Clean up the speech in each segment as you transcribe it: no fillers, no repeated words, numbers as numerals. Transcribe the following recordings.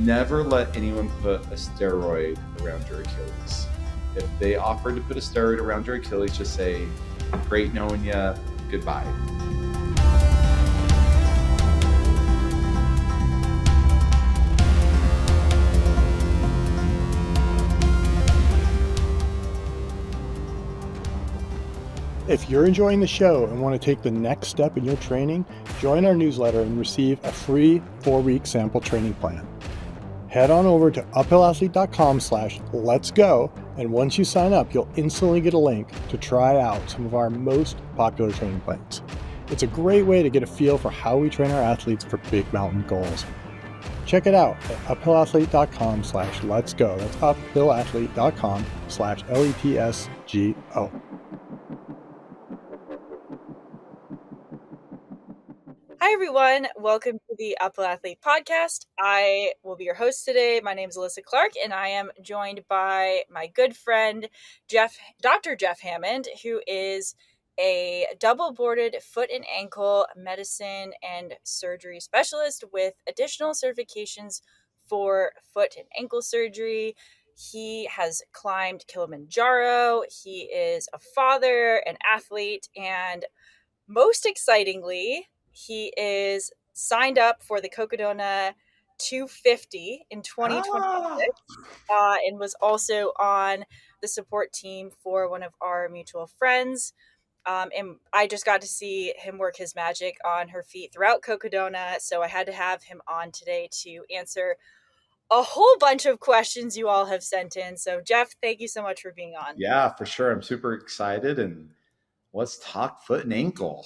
never let anyone put a steroid around your Achilles. If they offer to put a steroid around your Achilles, just say, great knowing you, goodbye. If you're enjoying the show and want to take the next step in your training, join our newsletter and receive a free 4-week sample training plan. Head on over to uphillathlete.com/letsgo, and once you sign up, you'll instantly get a link to try out some of our most popular training plans. It's a great way to get a feel for how we train our athletes for big mountain goals. Check it out at uphillathlete.com/letsgo. That's uphillathlete.com/LETSGO. Hi, everyone. Welcome to the Uphill Athlete podcast. I will be your host today. My name is Alyssa Clark, and I am joined by my good friend, Dr. Jeff Hammond, who is a double-boarded foot and ankle medicine and surgery specialist with additional certifications for foot and ankle surgery. He has climbed Kilimanjaro. He is a father, an athlete, and most excitingly, he is signed up for the Cocodona 250 in 2026 and was also on the support team for one of our mutual friends. And I just got to see him work his magic on her feet throughout Cocodona, so I had to have him on today to answer a whole bunch of questions you all have sent in. So, Jeff, thank you so much for being on. Yeah, for sure. I'm super excited, and let's talk foot and ankle.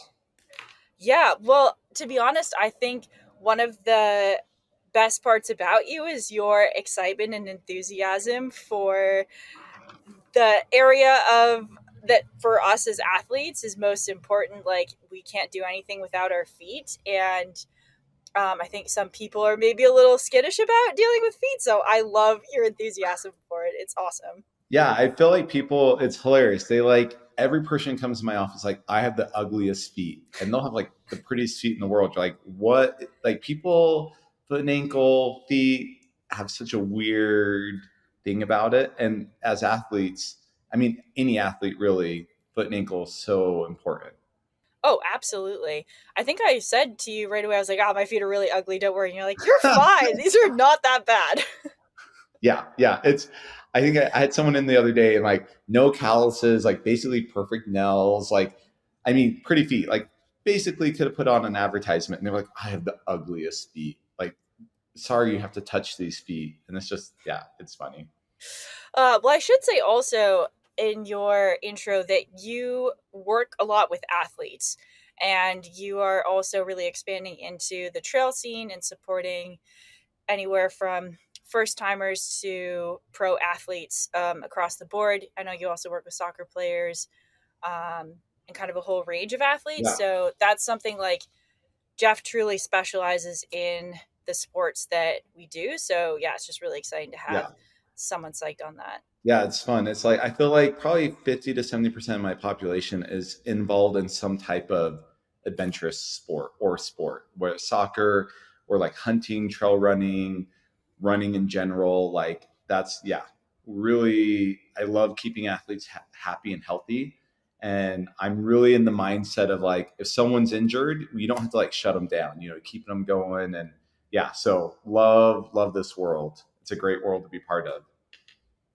Yeah, well, to be honest, I think one of the best parts about you is your excitement and enthusiasm for the area of that for us as athletes is most important. Like, we can't do anything without our feet. And I think some people are maybe a little skittish about dealing with feet. So I love your enthusiasm for it. It's awesome. Yeah, I feel like people, it's hilarious. They like, every person comes to my office like, I have the ugliest feet, and they'll have like the prettiest feet in the world. You're like, what? Like, people, foot and ankle, feet have such a weird thing about it. And as athletes, I mean, any athlete really, foot and ankle is so important. Oh, absolutely. I think I said to you right away, I was like, oh, my feet are really ugly. Don't worry. And you're like, you're fine. These are not that bad. Yeah. I think I had someone in the other day and like no calluses, like basically perfect nails, like, I mean, pretty feet, like basically could have put on an advertisement, and they were like, I have the ugliest feet. Like, sorry, you have to touch these feet. And it's just, yeah, it's funny. Well, I should say also in your intro that you work a lot with athletes, and you are also really expanding into the trail scene and supporting anywhere from first timers to pro athletes across the board. I know you also work with soccer players and kind of a whole range of athletes. Yeah. So that's something like Jeff truly specializes in the sports that we do. So yeah, it's just really exciting to have someone psyched on that. Yeah, it's fun. It's like, I feel like probably 50 to 70% of my population is involved in some type of adventurous sport, where soccer or like hunting, trail running, running in general. Like, that's, yeah, really, I love keeping athletes happy and healthy. And I'm really in the mindset of like, if someone's injured, you don't have to like shut them down, keeping them going. And yeah, so love this world. It's a great world to be part of.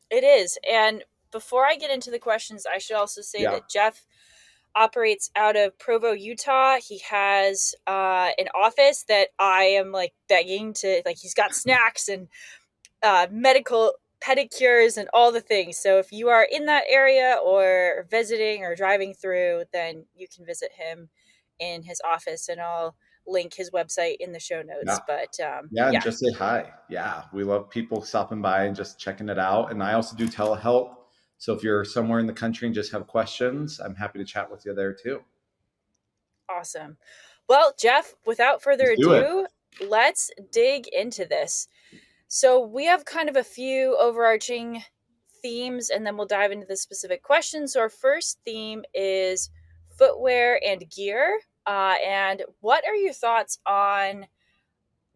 It is. And before I get into the questions, I should also say that Jeff operates out of Provo, Utah. He has an office that I am like begging to, like, he's got snacks and medical pedicures and all the things. So if you are in that area or visiting or driving through, then you can visit him in his office, and I'll link his website in the show notes. But and just say hi. Yeah, we love people stopping by and just checking it out. And I also do telehealth. So if you're somewhere in the country and just have questions, I'm happy to chat with you there too. Awesome. Well, Jeff, without further ado, let's dig into this. So we have kind of a few overarching themes, and then we'll dive into the specific questions. So our first theme is footwear and gear. And what are your thoughts on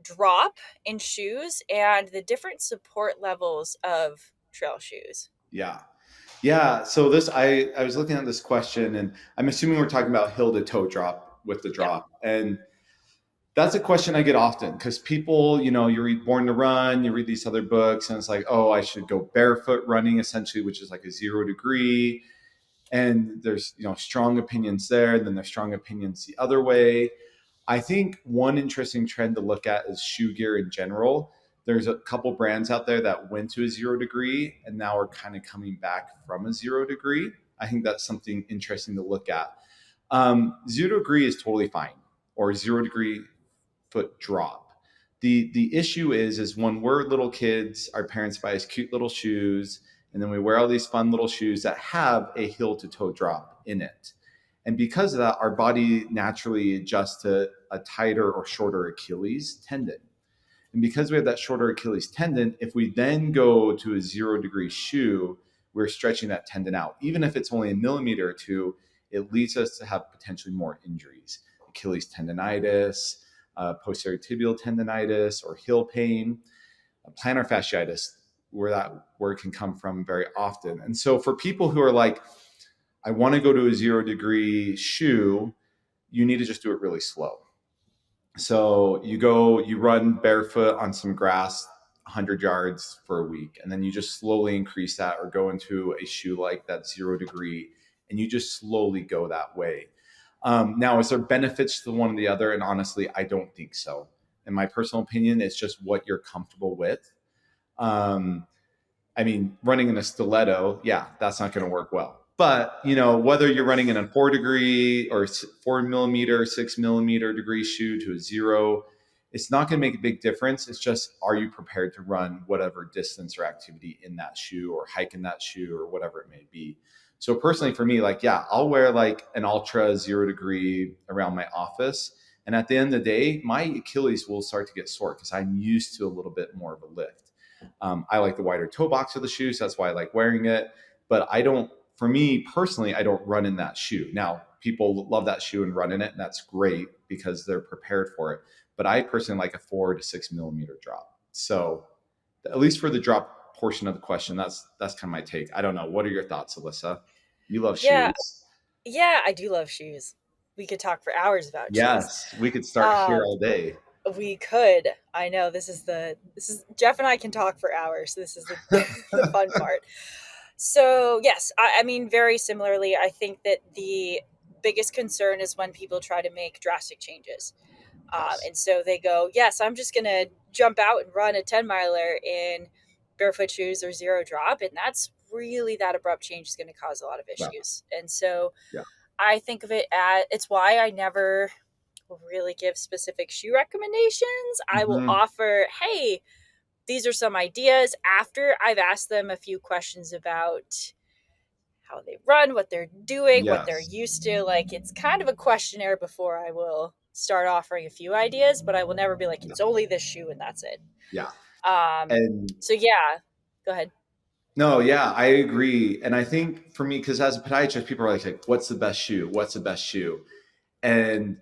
drop in shoes and the different support levels of trail shoes. Yeah. Yeah. So I was looking at this question, and I'm assuming we're talking about heel to toe drop with the Yep. drop. And that's a question I get often because people, you read Born to Run, you read these other books, and it's like, oh, I should go barefoot running essentially, which is like a 0 degree. And there's, strong opinions there. And then there's strong opinions the other way. I think one interesting trend to look at is shoe gear in general. There's a couple brands out there that went to a 0 degree and now are kind of coming back from a 0 degree. I think that's something interesting to look at. 0 degree is totally fine, or 0 degree foot drop. The issue is when we're little kids, our parents buy us cute little shoes, and then we wear all these fun little shoes that have a heel to toe drop in it. And because of that, our body naturally adjusts to a tighter or shorter Achilles tendon. And because we have that shorter Achilles tendon, if we then go to a 0 degree shoe, we're stretching that tendon out. Even if it's only a millimeter or two, it leads us to have potentially more injuries. Achilles tendinitis, posterior tibial tendinitis, or heel pain, plantar fasciitis, where it can come from very often. And so for people who are like, I want to go to a 0 degree shoe, you need to just do it really slow. So you run barefoot on some grass 100 yards for a week, and then you just slowly increase that or go into a shoe like that 0 degree, and you just slowly go that way. Now, is there benefits to one or the other? And honestly, I don't think so. In my personal opinion, it's just what you're comfortable with. I mean, running in a stiletto, yeah, that's not going to work well. But, whether you're running in a 4 degree or 4 millimeter, 6 millimeter degree shoe to a 0, it's not going to make a big difference. It's just, are you prepared to run whatever distance or activity in that shoe or hike in that shoe or whatever it may be? So personally for me, like, yeah, I'll wear like an ultra 0 degree around my office. And at the end of the day, my Achilles will start to get sore because I'm used to a little bit more of a lift. I like the wider toe box of the shoes. That's why I like wearing it. But for me personally, I don't run in that shoe. Now, people love that shoe and run in it, and that's great because they're prepared for it. But I personally like a 4 to 6 millimeter drop. So at least for the drop portion of the question, that's kind of my take. I don't know. What are your thoughts, Alyssa? You love Yeah. shoes. Yeah, I do love shoes. We could talk for hours about shoes. Yes, we could start here Um, all day. we could. I know this is Jeff and I can talk for hours. This is the, the fun part. So yes, I mean, very similarly, I think that the biggest concern is when people try to make drastic changes. Yes. And so they go, yes, I'm just going to jump out and run a 10 miler in barefoot shoes or 0 drop. And that's really, that abrupt change is going to cause a lot of Yeah. issues. And so Yeah. I think of it as, it's why I never will really give specific shoe recommendations. I will Mhm. offer, hey, these are some ideas after I've asked them a few questions about how they run, what they're doing, what they're Yes. used to. Like, it's kind of a questionnaire before I will start offering a few ideas, but I will never be like, it's only this shoe and that's it. Yeah. Um, And so yeah, go ahead. no, yeah, I agree. And I think for me, because as a podiatrist, people are like, what's the best shoe? What's the best shoe? And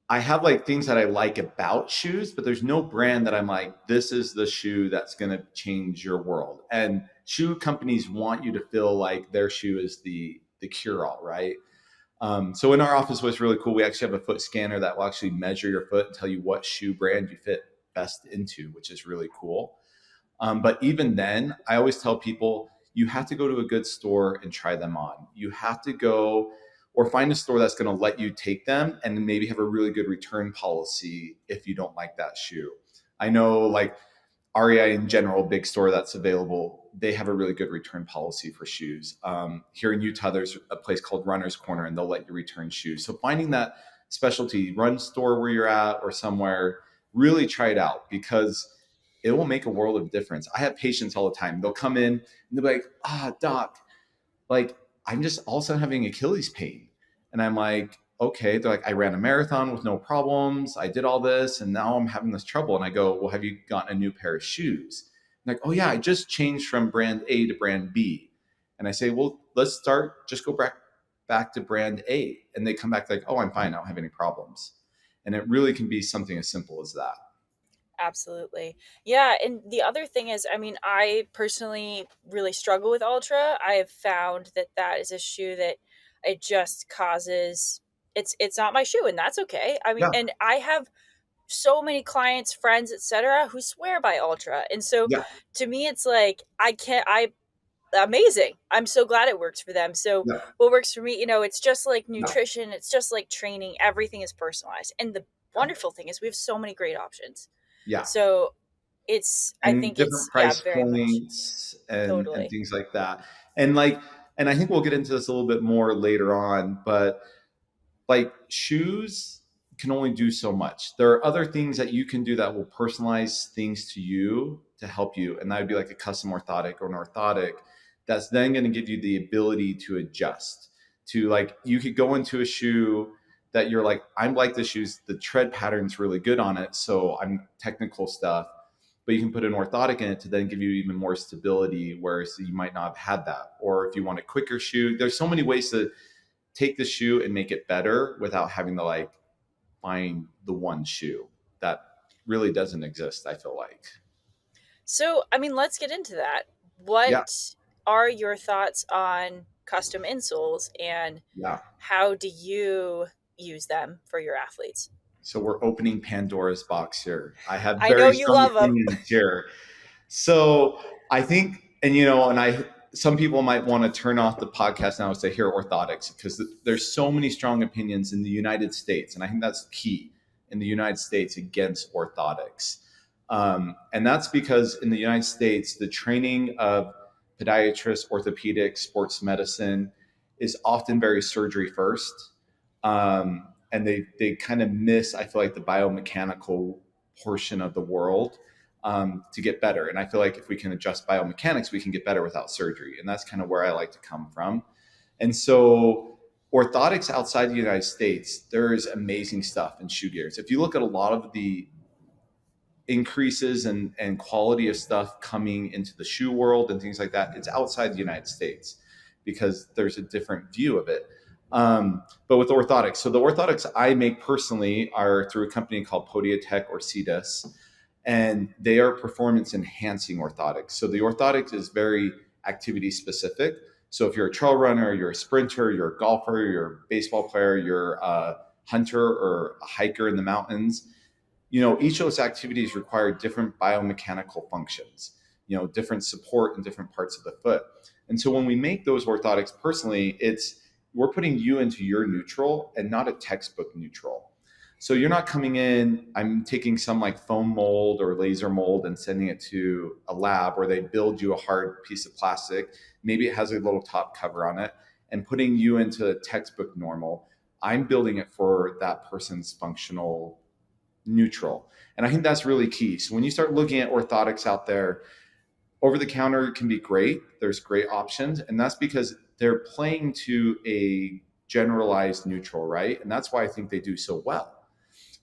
I have like things that I like about shoes, but there's no brand that I'm like, this is the shoe that's going to change your world. And shoe companies want you to feel like their shoe is the cure all, right? So in our office, what's really cool, we actually have a foot scanner that will actually measure your foot and tell you what shoe brand you fit best into, which is really cool. But even then, I always tell people you have to go to a good store and try them on. You have to go or find a store that's going to let you take them and maybe have a really good return policy if you don't like that shoe. I know like REI in general, big store that's available, they have a really good return policy for shoes. Here in Utah, there's a place called Runner's Corner and they'll let you return shoes. So finding that specialty run store where you're at or somewhere, really try it out because it will make a world of difference. I have patients all the time. They'll come in and they'll be like, doc, like I'm just all of a sudden having Achilles pain. And I'm like, okay. They're like, I ran a marathon with no problems. I did all this and now I'm having this trouble. And I go, well, have you gotten a new pair of shoes? I'm like, oh yeah, I just changed from brand A to brand B. And I say, well, let's just go back to brand A. And they come back like, oh, I'm fine. I don't have any problems. And it really can be something as simple as that. Absolutely. Yeah. And the other thing is, I mean, I personally really struggle with Ultra. I have found that that is a shoe that it just causes, it's not my shoe, and that's okay. I mean, Yeah, and I have so many clients, friends, etc., who swear by Ultra. And so yeah, to me, it's like, I can't, I, amazing. I'm so glad it works for them. So yeah, what works for me, it's just like yeah, nutrition, it's just like training, everything is personalized. And the yeah, wonderful thing is we have so many great options. yeah. So I And think different it's, yeah, price very much. points and Totally. things like that. And like, and I think we'll get into this a little bit more later on, but like shoes can only do so much. There are other things that you can do that will personalize things to you to help you. And that would be like a custom orthotic or an orthotic that's then going to give you the ability to adjust. To like, you could go into a shoe that you're like, I'm like the shoes, the tread pattern's really good on it. So I'm technical stuff, but you can put an orthotic in it to then give you even more stability, whereas you might not have had that. Or if you want a quicker shoe, there's so many ways to take the shoe and make it better without having to like find the one shoe that really doesn't exist, I feel like. So, I mean, let's get into that. Yeah. What are your thoughts on custom insoles, and Yeah. how do you use them for your athletes? So we're opening Pandora's box here. I have I know very you strong love them. opinions here. So I think, and and some people might want to turn off the podcast now and say, here, orthotics, because there's so many strong opinions in the United States. And I think that's key in the United States against orthotics. And that's because in the United States, the training of podiatrists, orthopedics, sports medicine is often very surgery first. And they kind of miss, I feel like, the biomechanical portion of the world to get better. And I feel like if we can adjust biomechanics, we can get better without surgery. And that's kind of where I like to come from. And so orthotics outside the United States, there is amazing stuff in shoe gears. If you look at a lot of the increases and quality of stuff coming into the shoe world and things like that, it's outside the United States because there's a different view of it. But with orthotics, so the orthotics I make personally are through a company called Podiatech or CEDUS, and they are performance enhancing orthotics. So the orthotics is very activity specific. So if you're a trail runner, you're a sprinter, you're a golfer, you're a baseball player, you're a hunter or a hiker in the mountains, each of those activities require different biomechanical functions, different support in different parts of the foot. And so when we make those orthotics personally, we're putting you into your neutral and not a textbook neutral. So you're not coming in, I'm taking some like foam mold or laser mold and sending it to a lab where they build you a hard piece of plastic. Maybe it has a little top cover on it and putting you into a textbook normal. I'm building it for that person's functional neutral. And I think that's really key. So when you start looking at orthotics out there, over the counter can be great. There's great options. And that's because they're playing to a generalized neutral, right? And that's why I think they do so well.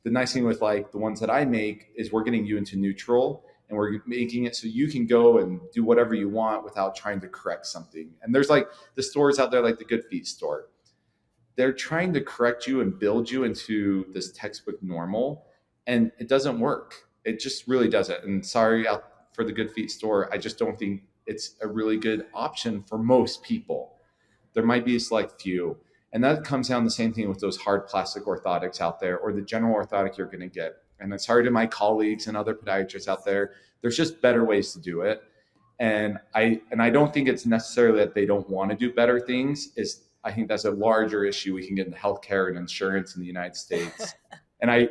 The nice thing with like the ones that I make is we're getting you into neutral and we're making it so you can go and do whatever you want without trying to correct something. And there's like the stores out there, like the Good Feet store. They're trying to correct you and build you into this textbook normal, and it doesn't work. It just really doesn't. And sorry out for the Good Feet store, I just don't think it's a really good option for most people. There might be a select few. And that comes down the same thing with those hard plastic orthotics out there or the general orthotic you're going to get. And it's hard to my colleagues and other podiatrists out there. There's just better ways to do it. And I don't think it's necessarily that they don't want to do better things. I think that's a larger issue we can get into healthcare and insurance in the United States. And I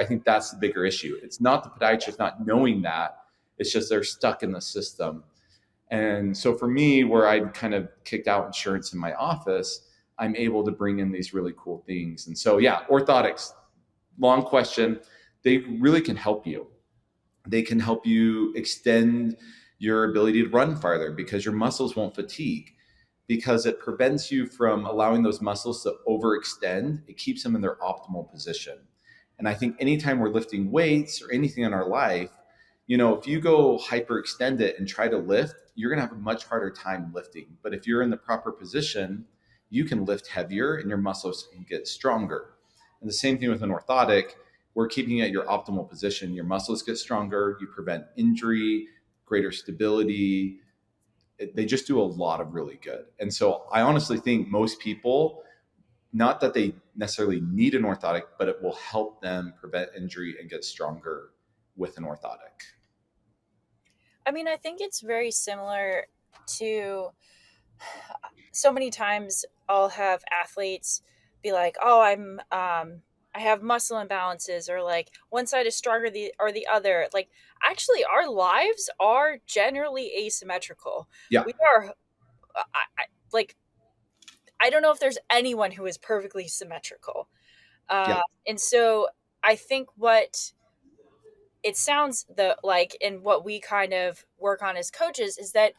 think that's the bigger issue. It's not the podiatrist not knowing that. It's just they're stuck in the system. And so for me, where I kind of kicked out insurance in my office, I'm able to bring in these really cool things. And so, yeah, orthotics, long question. They really can help you. They can help you extend your ability to run farther because your muscles won't fatigue, because it prevents you from allowing those muscles to overextend. It keeps them in their optimal position. And I think anytime we're lifting weights or anything in our life, if you go hyperextend it and try to lift, you're going to have a much harder time lifting. But if you're in the proper position, you can lift heavier and your muscles can get stronger. And the same thing with an orthotic, we're keeping you at your optimal position. Your muscles get stronger, you prevent injury, greater stability. They just do a lot of really good. And so I honestly think most people, not that they necessarily need an orthotic, but it will help them prevent injury and get stronger with an orthotic. I mean, I think it's very similar to so many times I'll have athletes be like, "Oh, I have muscle imbalances," or like one side is stronger or the other. Like, actually, our lives are generally asymmetrical. Yeah. We are, like, I don't know if there's anyone who is perfectly symmetrical. Yeah. And so I think what it sounds like, and what we kind of work on as coaches, is that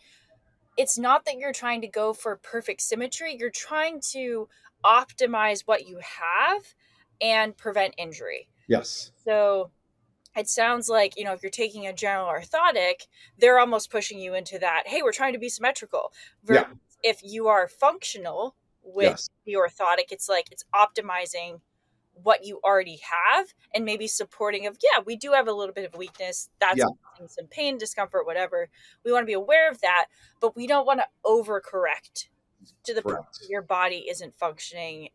it's not that you're trying to go for perfect symmetry. You're trying to optimize what you have and prevent injury. Yes. So it sounds like, if you're taking a general orthotic, they're almost pushing you into that, hey, we're trying to be symmetrical. Yeah. If you are functional with Yes. the orthotic, it's like it's optimizing what you already have and maybe supporting of, yeah, we do have a little bit of weakness. That's some pain, discomfort, whatever. We want to be aware of that, but we don't want to overcorrect to the point where your body isn't functioning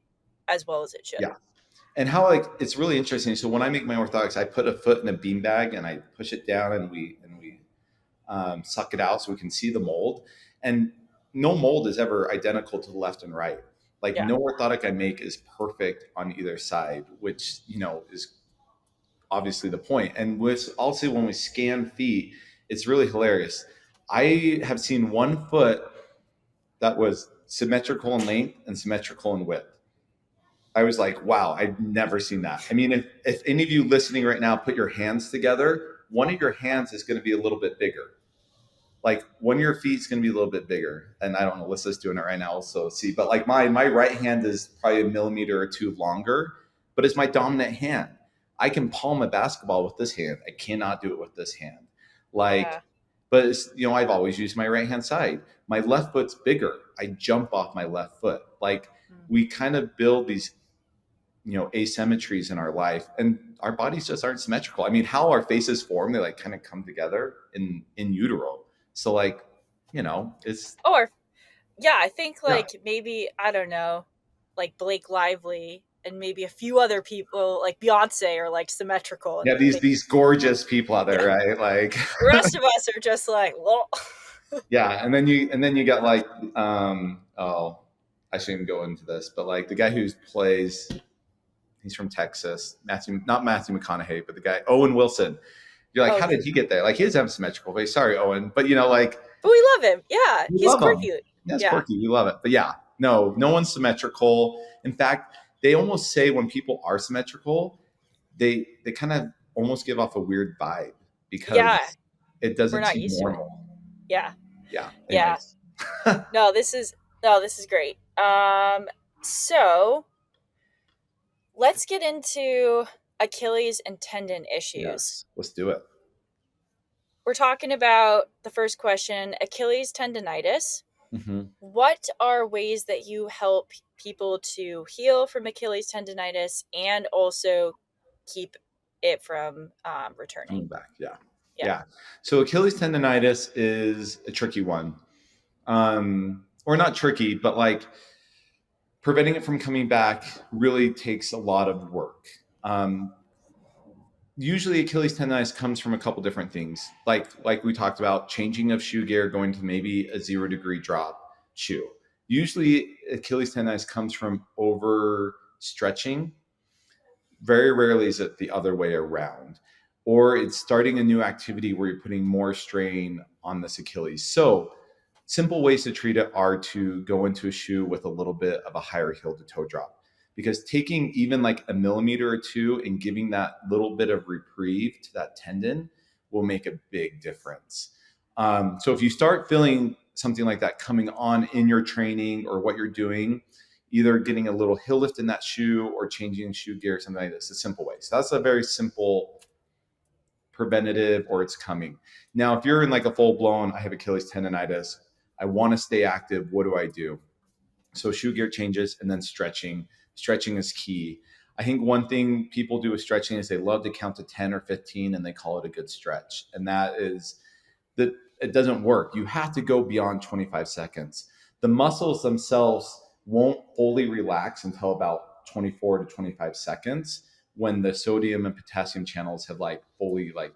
as well as it should. Yeah. And how it's really interesting. So when I make my orthotics, I put a foot in a beanbag and I push it down and we suck it out so we can see the mold. And no mold is ever identical to the left and right. Like no orthotic I make is perfect on either side, which, is obviously the point. And also when we scan feet, it's really hilarious. I have seen one foot that was symmetrical in length and symmetrical in width. I was like, wow, I've never seen that. I mean, if any of you listening right now put your hands together, one of your hands is going to be a little bit bigger. Like one of your feet is going to be a little bit bigger. And I don't know, Alyssa's doing it right now also. See, but like my right hand is probably a millimeter or two longer, but it's my dominant hand. I can palm a basketball with this hand. I cannot do it with this hand. But it's, I've always used my right hand side. My left foot's bigger. I jump off my left foot. Like we kind of build these asymmetries in our life, and our bodies just aren't symmetrical. I mean, how our faces form, they like kind of come together in utero. So like, it's. I think maybe, I don't know, like Blake Lively and maybe a few other people like Beyonce are like symmetrical. Yeah. These gorgeous people out there, right? Like the rest of us are just like, well, yeah. And then you got like, I shouldn't go into this, but like the guy who plays, he's from Texas, not Matthew McConaughey, but the guy, Owen Wilson. You're like, how did he get there? Like he doesn't have symmetrical face. Sorry, Owen. But but we love him. Yeah. He's quirky. That's quirky. We love it. But yeah, no one's symmetrical. In fact, they almost say when people are symmetrical, they kind of almost give off a weird vibe because it doesn't seem normal. Yeah. Yeah. Anyways. Yeah. No, this is great. So let's get into Achilles and tendon issues. Yes, let's do it. We're talking about the first question, Achilles tendinitis. Mm-hmm. What are ways that you help people to heal from Achilles tendinitis and also keep it from returning? Coming back, yeah. So Achilles tendinitis is a tricky one. Or not tricky, but like preventing it from coming back really takes a lot of work. Usually Achilles tendinitis comes from a couple different things. Like we talked about, changing of shoe gear, going to maybe a 0-degree drop shoe. Usually Achilles tendinitis comes from over stretching. Very rarely is it the other way around. Or it's starting a new activity where you're putting more strain on this Achilles. So simple ways to treat it are to go into a shoe with a little bit of a higher heel to toe drop. Because taking even like a millimeter or two and giving that little bit of reprieve to that tendon will make a big difference. So if you start feeling something like that coming on in your training or what you're doing, either getting a little heel lift in that shoe or changing shoe gear, something like this, a simple way. So that's a very simple preventative, or it's coming. Now, if you're in like a full blown, I have Achilles tendonitis, I want to stay active, what do I do? So shoe gear changes and then stretching. Stretching is key. I think one thing people do with stretching is they love to count to 10 or 15 and they call it a good stretch. And that is that it doesn't work. You have to go beyond 25 seconds. The muscles themselves won't fully relax until about 24 to 25 seconds when the sodium and potassium channels have like fully like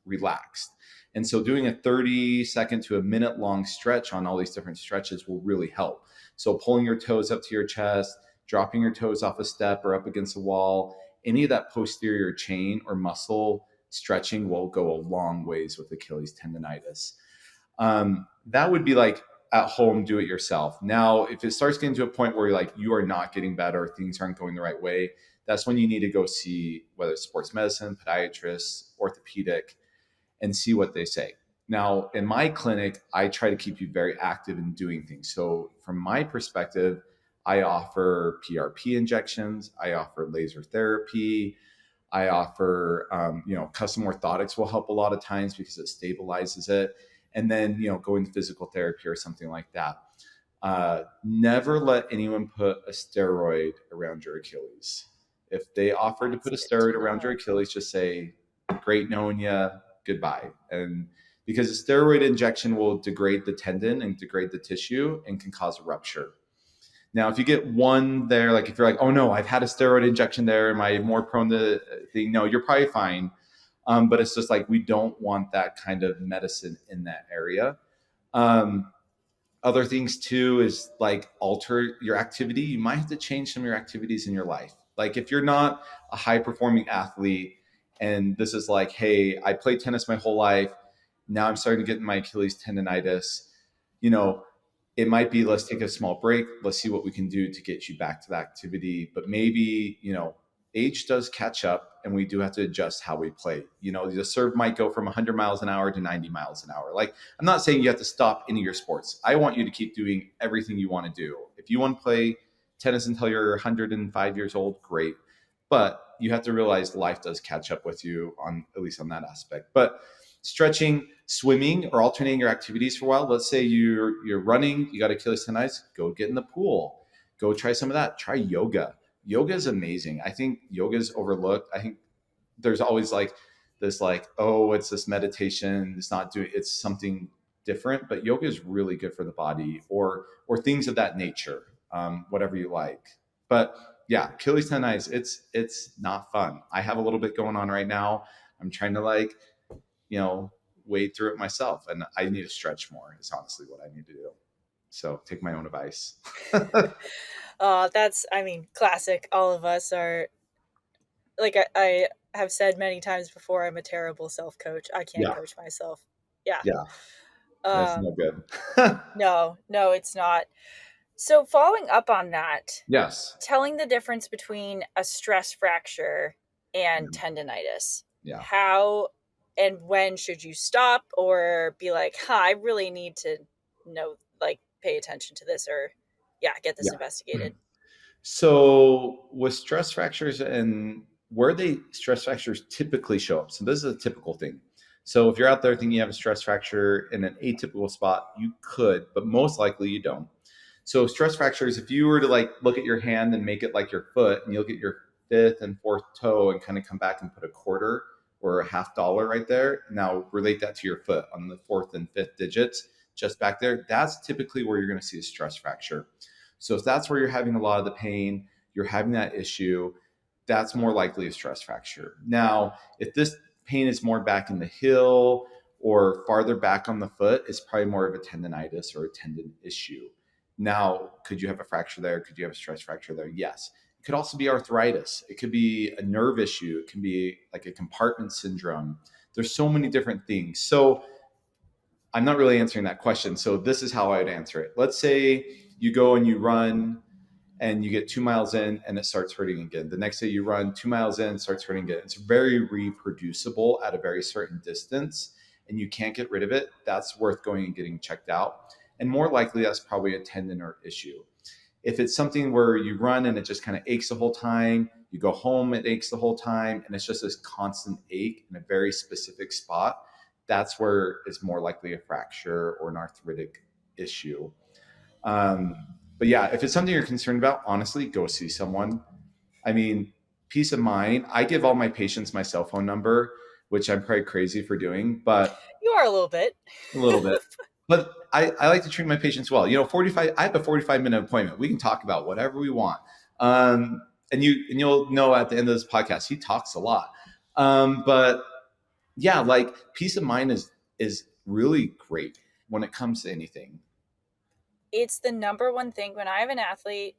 relaxed. And so doing a 30-second to a minute long stretch on all these different stretches will really help. So pulling your toes up to your chest, dropping your toes off a step or up against a wall, any of that posterior chain or muscle stretching will go a long ways with Achilles tendonitis. That would be like at home, do it yourself. Now, if it starts getting to a point where you are not getting better, things aren't going the right way, that's when you need to go see whether it's sports medicine, podiatrist, orthopedic, and see what they say. Now, in my clinic, I try to keep you very active in doing things. So from my perspective, I offer PRP injections, I offer laser therapy, I offer, custom orthotics will help a lot of times because it stabilizes it. And then, going to physical therapy or something like that. Never let anyone put a steroid around your Achilles. If they offer to put a steroid around your Achilles, just say, great knowing you, goodbye. And because a steroid injection will degrade the tendon and degrade the tissue and can cause a rupture. Now, if you get one there, like if you're like, oh no, I've had a steroid injection there, am I more prone to thing? No, you're probably fine. But it's just like, we don't want that kind of medicine in that area. Other things too is like alter your activity. You might have to change some of your activities in your life. Like if you're not a high performing athlete and this is like, hey, I played tennis my whole life. Now I'm starting to get my Achilles tendonitis. It might be, let's take a small break. Let's see what we can do to get you back to the activity. But maybe, age does catch up and we do have to adjust how we play. The serve might go from 100 miles an hour to 90 miles an hour. Like, I'm not saying you have to stop any of your sports. I want you to keep doing everything you want to do. If you want to play tennis until you're 105 years old, great. But you have to realize life does catch up with you at least on that aspect. But stretching, swimming, or alternating your activities for a while. Let's say you're running, you got Achilles tendonitis, go get in the pool. Go try some of that. Try yoga. Yoga is amazing. I think yoga is overlooked. I think there's always like this oh, it's this meditation. It's something different, but yoga is really good for the body or things of that nature, whatever you like. But yeah, Achilles tendonitis, it's not fun. I have a little bit going on right now. I'm trying to wade through it myself, and I need to stretch more is honestly what I need to do. So take my own advice. That's, classic. All of us are, like I have said many times before, I'm a terrible self-coach. I can't coach myself. Yeah. That's no good. No, it's not. So following up on that, Yes. telling the difference between a stress fracture and tendinitis. Yeah. How and when should you stop or be like, I really need to pay attention to this or get this investigated? So with stress fractures and where stress fractures typically show up. So this is a typical thing. So if you're out there thinking you have a stress fracture in an atypical spot, you could, but most likely you don't. So stress fractures, if you were to look at your hand and make it like your foot and you look at your fifth and fourth toe and kind of come back and put a quarter or a $50 right there. Now relate that to your foot on the fourth and fifth digits, just back there. That's typically where you're going to see a stress fracture. So if that's where you're having a lot of the pain, you're having that issue, that's more likely a stress fracture. Now, if this pain is more back in the heel or farther back on the foot, it's probably more of a tendinitis or a tendon issue. Now, could you have a fracture there? Could you have a stress fracture there? Yes. It could also be arthritis. It could be a nerve issue. It can be like a compartment syndrome. There's so many different things. So I'm not really answering that question. So this is how I would answer it. Let's say you go and you run and you get 2 miles in and it starts hurting again. The next day you run 2 miles in, it starts hurting again. It's very reproducible at a very certain distance and you can't get rid of it. That's worth going and getting checked out. And more likely that's probably a tendon or issue. If it's something where you run and it just kind of aches the whole time, you go home, it aches the whole time, and it's just this constant ache in a very specific spot, that's where it's more likely a fracture or an arthritic issue. But yeah, if it's something you're concerned about, honestly, go see someone. I mean, peace of mind. I give all my patients my cell phone number, which I'm probably crazy for doing, but You are a little bit. a little bit. But I like to treat my patients well. 45, I have a 45-minute appointment. We can talk about whatever we want. And you'll know at the end of this podcast, he talks a lot. But yeah, like peace of mind is really great when it comes to anything. It's the number one thing when I have an athlete,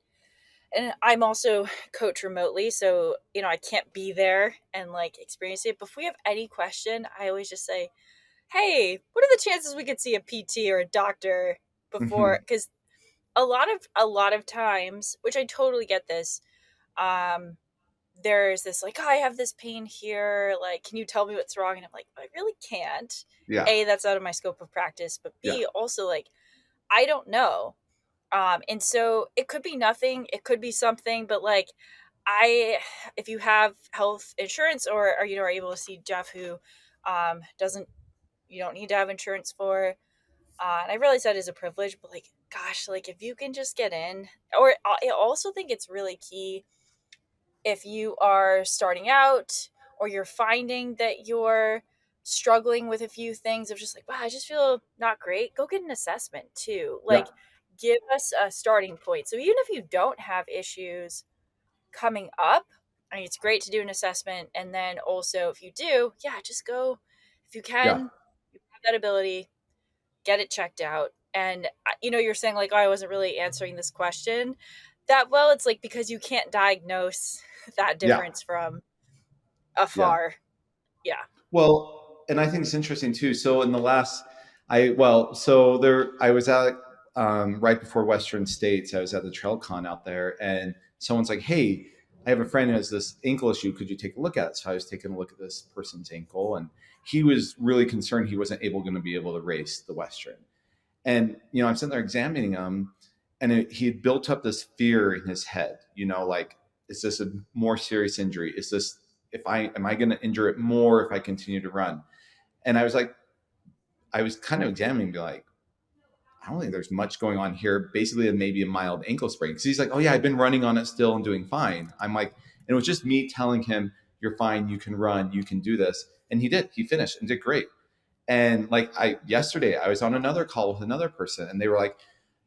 and I'm also coach remotely, so I can't be there and like experience it. But if we have any question, I always just say, "Hey, what are the chances we could see a PT or a doctor before?" Mhm. Because a lot of times, which I totally get this, um, there's this like, "Oh, I have this pain here. Like, can you tell me what's wrong?" And I'm like, I really can't. Yeah, A, that's out of my scope of practice, but yeah, B, also like I don't know. And so it could be nothing, it could be something, but like I, if you have health insurance or are able to see Jeff who doesn't, you don't need to have insurance for, and I realize that is a privilege, but like, gosh, like if you can just get in, or I also think it's really key if you are starting out or you're finding that you're struggling with a few things of just like, wow, I just feel not great, go get an assessment too. yeah, Like, give us a starting point. So even if you don't have issues coming up, I mean, it's great to do an assessment. And then also, if you do, yeah, just go. If you yeah, can, you have that ability, get it checked out. And you're saying like, oh, I wasn't really answering this question that well. It's like because you can't diagnose that yeah, difference from yeah. afar. Yeah. Well, and I think it's interesting too. So in the last, so there, I was at right before Western States. I was at the Trail Con out there, and someone's like, "Hey, I have a friend who has this ankle issue. Could you take a look at it?" So I was taking a look at this person's ankle, and he was really concerned he wasn't going to be able to race the Western. And I'm sitting there examining him, and he had built up this fear in his head. Like, is this a more serious injury? Is this if I am I going to injure it more if I continue to run? And I was kind of examining, be like, I don't think there's much going on here. Basically, maybe a mild ankle sprain. Because he's like, oh yeah, I've been running on it still and doing fine. I'm like, and it was just me telling him, you're fine, you can run, you can do this, and he did. He finished and did great. And like yesterday, I was on another call with another person, and they were like,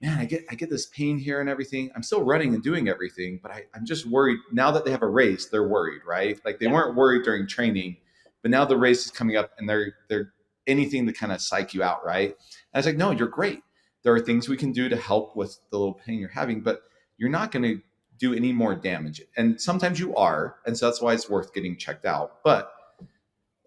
"Man, I get this pain here and everything. I'm still running and doing everything, but I'm just worried now that they have a race. They're worried, right? Like they Yeah. weren't worried during training, but now the race is coming up, and they're anything to kind of psych you out, right?" And I was like, "No, you're great. There are things we can do to help with the little pain you're having, but you're not going to do any more damage. And sometimes you are, and so that's why it's worth getting checked out, but."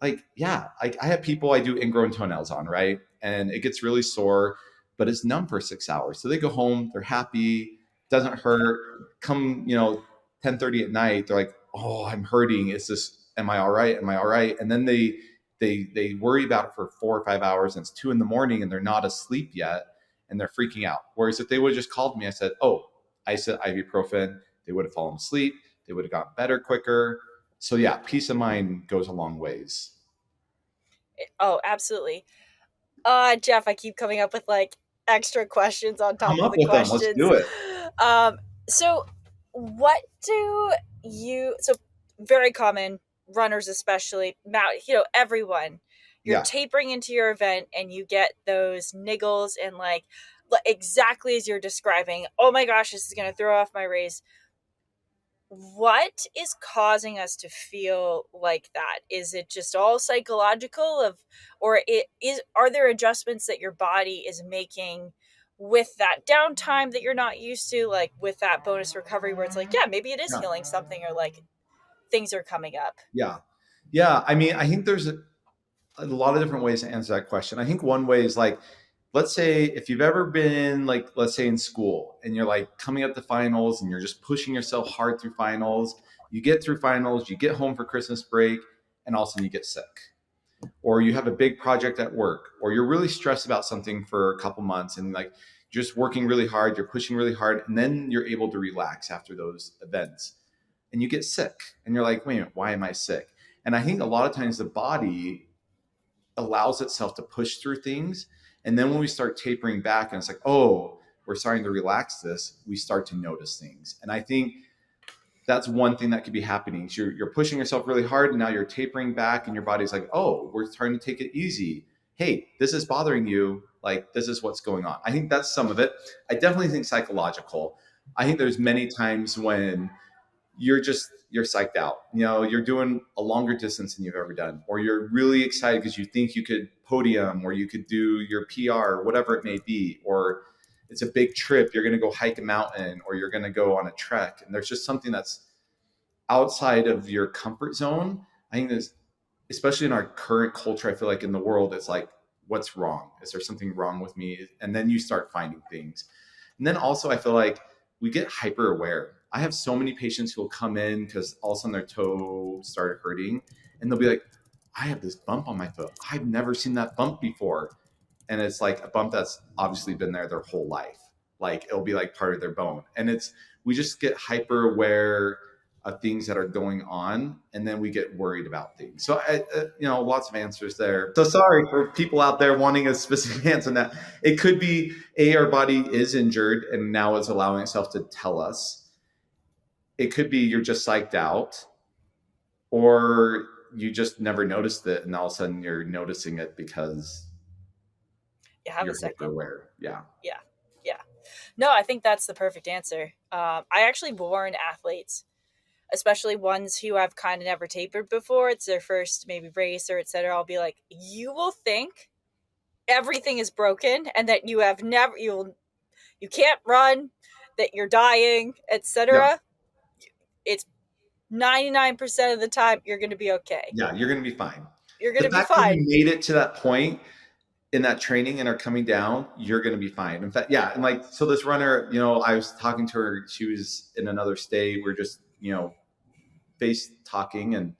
Like, yeah, I have people I do ingrown toenails on, right? And it gets really sore, but it's numb for 6 hours. So they go home, they're happy, doesn't hurt. Come, 10:30 at night, they're like, oh, I'm hurting. Is this, am I all right? Am I all right? And then they worry about it for 4 or 5 hours, and it's 2 a.m. and they're not asleep yet, and they're freaking out. Whereas if they would have just called me, I said, oh, I said ibuprofen, they would have fallen asleep, they would have gotten better quicker. So yeah, peace of mind goes a long ways. Oh, absolutely. Jeff, I keep coming up with like extra questions on Come top of up the with them. Let's questions. do it. Um, so what do so very common, runners especially, everyone, you're Yeah. tapering into your event and you get those niggles and like exactly as you're describing, oh my gosh, this is going to throw off my race. What is causing us to feel like that? Is it just all psychological or are there adjustments that your body is making with that downtime that you're not used to, like with that bonus recovery where it's like, yeah, maybe it is Yeah. healing something or like things are coming up? Yeah. Yeah. I mean, I think there's a lot of different ways to answer that question. I think one way is like, let's say if you've ever been like, let's say in school and you're like coming up to finals and you're just pushing yourself hard through finals, you get through finals, you get home for Christmas break, and all of a sudden you get sick. Or you have a big project at work, or you're really stressed about something for a couple months and like you're just working really hard, you're pushing really hard, and then you're able to relax after those events. And you get sick and you're like, wait a minute, why am I sick? And I think a lot of times the body allows itself to push through things. And then when we start tapering back and it's like, oh, we're starting to relax this, we start to notice things. And I think that's one thing that could be happening. So you're pushing yourself really hard, and now you're tapering back, and your body's like, oh, we're trying to take it easy. Hey, this is bothering you. Like, this is what's going on. I think that's some of it. I definitely think psychological. I think there's many times when you're psyched out. You're doing a longer distance than you've ever done, or you're really excited because you think you could podium, or you could do your PR, whatever it may be, or it's a big trip. You're going to go hike a mountain, or you're going to go on a trek, and there's just something that's outside of your comfort zone. I think there's, especially in our current culture, I feel like in the world, it's like, what's wrong? Is there something wrong with me? And then you start finding things. And then also, I feel like we get hyper aware. I have so many patients who will come in because all of a sudden their toe started hurting, and they'll be like, I have this bump on my foot. I've never seen that bump before. And it's like a bump that's obviously been there their whole life. Like, it'll be like part of their bone. And we just get hyper aware of things that are going on, and then we get worried about things. So lots of answers there. So sorry for people out there wanting a specific answer on that. It could be our body is injured and now is allowing itself to tell us. It could be you're just psyched out, or you just never noticed it, and all of a sudden you're noticing it because You have you're a second. aware. Yeah. No, I think that's the perfect answer. I actually warn athletes, especially ones who have kind of never tapered before. It's their first maybe race or etc. I'll be like, you will think everything is broken and that you can't run, that you're dying, etc. Yep. It's 99% of the time you're going to be okay. Yeah, you're going to be fine. You're going to be The fact that fine. you made it to that point in that training and are coming down, you're going to be fine. In fact, yeah. And so this runner, I was talking to her, she was in another state. We're just, face talking. And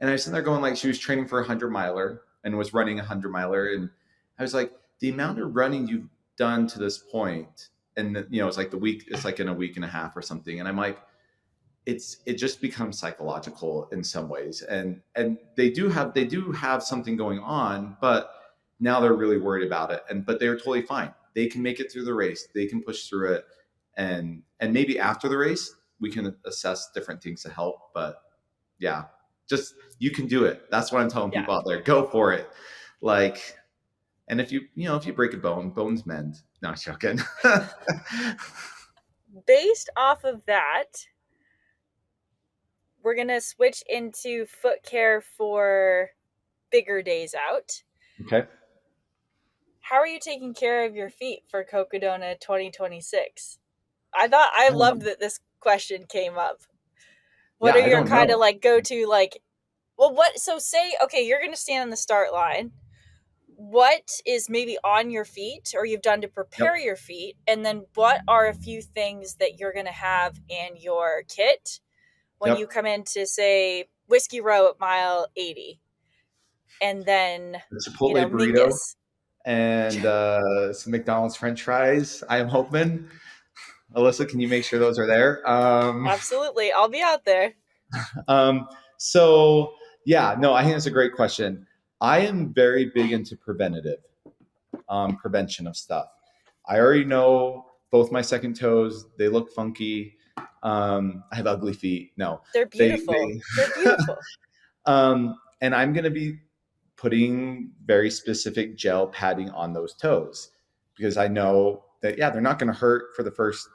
I was sitting there going, she was training for a 100-miler and was running a 100-miler. And I was like, the amount of running you've done to this point, and it's like it's like in a week and a half or something. And I'm like, it just becomes psychological in some ways. And they do have something going on, but now they're really worried about it. But they're totally fine. They can make it through the race. They can push through it. And maybe after the race, we can assess different things to help. But yeah, just, you can do it. That's what I'm telling people out there. Go for it. And if you break a bone, bones mend. No, I'm joking. Based off of that, we're going to switch into foot care for bigger days out. Okay. How are you taking care of your feet for Cocodona 2026? I loved that this question came up. What are your kind of go-to say, you're going to stand on the start line. What is maybe on your feet or you've done to prepare your feet? And then what are a few things that you're going to have in your kit when you come in to, say, Whiskey Row at mile 80? And then the Chipotle burrito and some McDonald's French fries, I am hoping. Alyssa, can you make sure those are there? Absolutely. I'll be out there. I think that's a great question. I am very big into prevention of stuff. I already know both my second toes, they look funky. I have ugly feet. No, they're beautiful. They're beautiful. And I'm going to be putting very specific gel padding on those toes because I know that, they're not going to hurt for the first,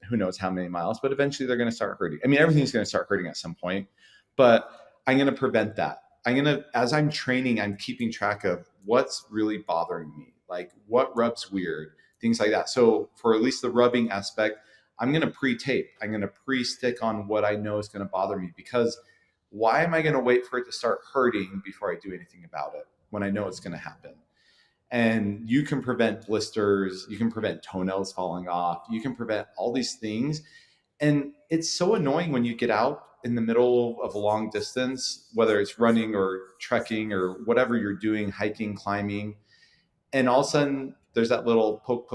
who knows how many miles, but eventually they're going to start hurting. I mean, everything's going to start hurting at some point, but I'm going to prevent that. As I'm training, I'm keeping track of what's really bothering me, like what rubs weird, things like that. So for at least the rubbing aspect, I'm going to pre-tape. I'm going to pre-stick on what I know is going to bother me, because why am I going to wait for it to start hurting before I do anything about it when I know it's going to happen? And you can prevent blisters, you can prevent toenails falling off, you can prevent all these things. And it's so annoying when you get out in the middle of a long distance, whether it's running or trekking or whatever you're doing, hiking, climbing, and all of a sudden there's that little poke,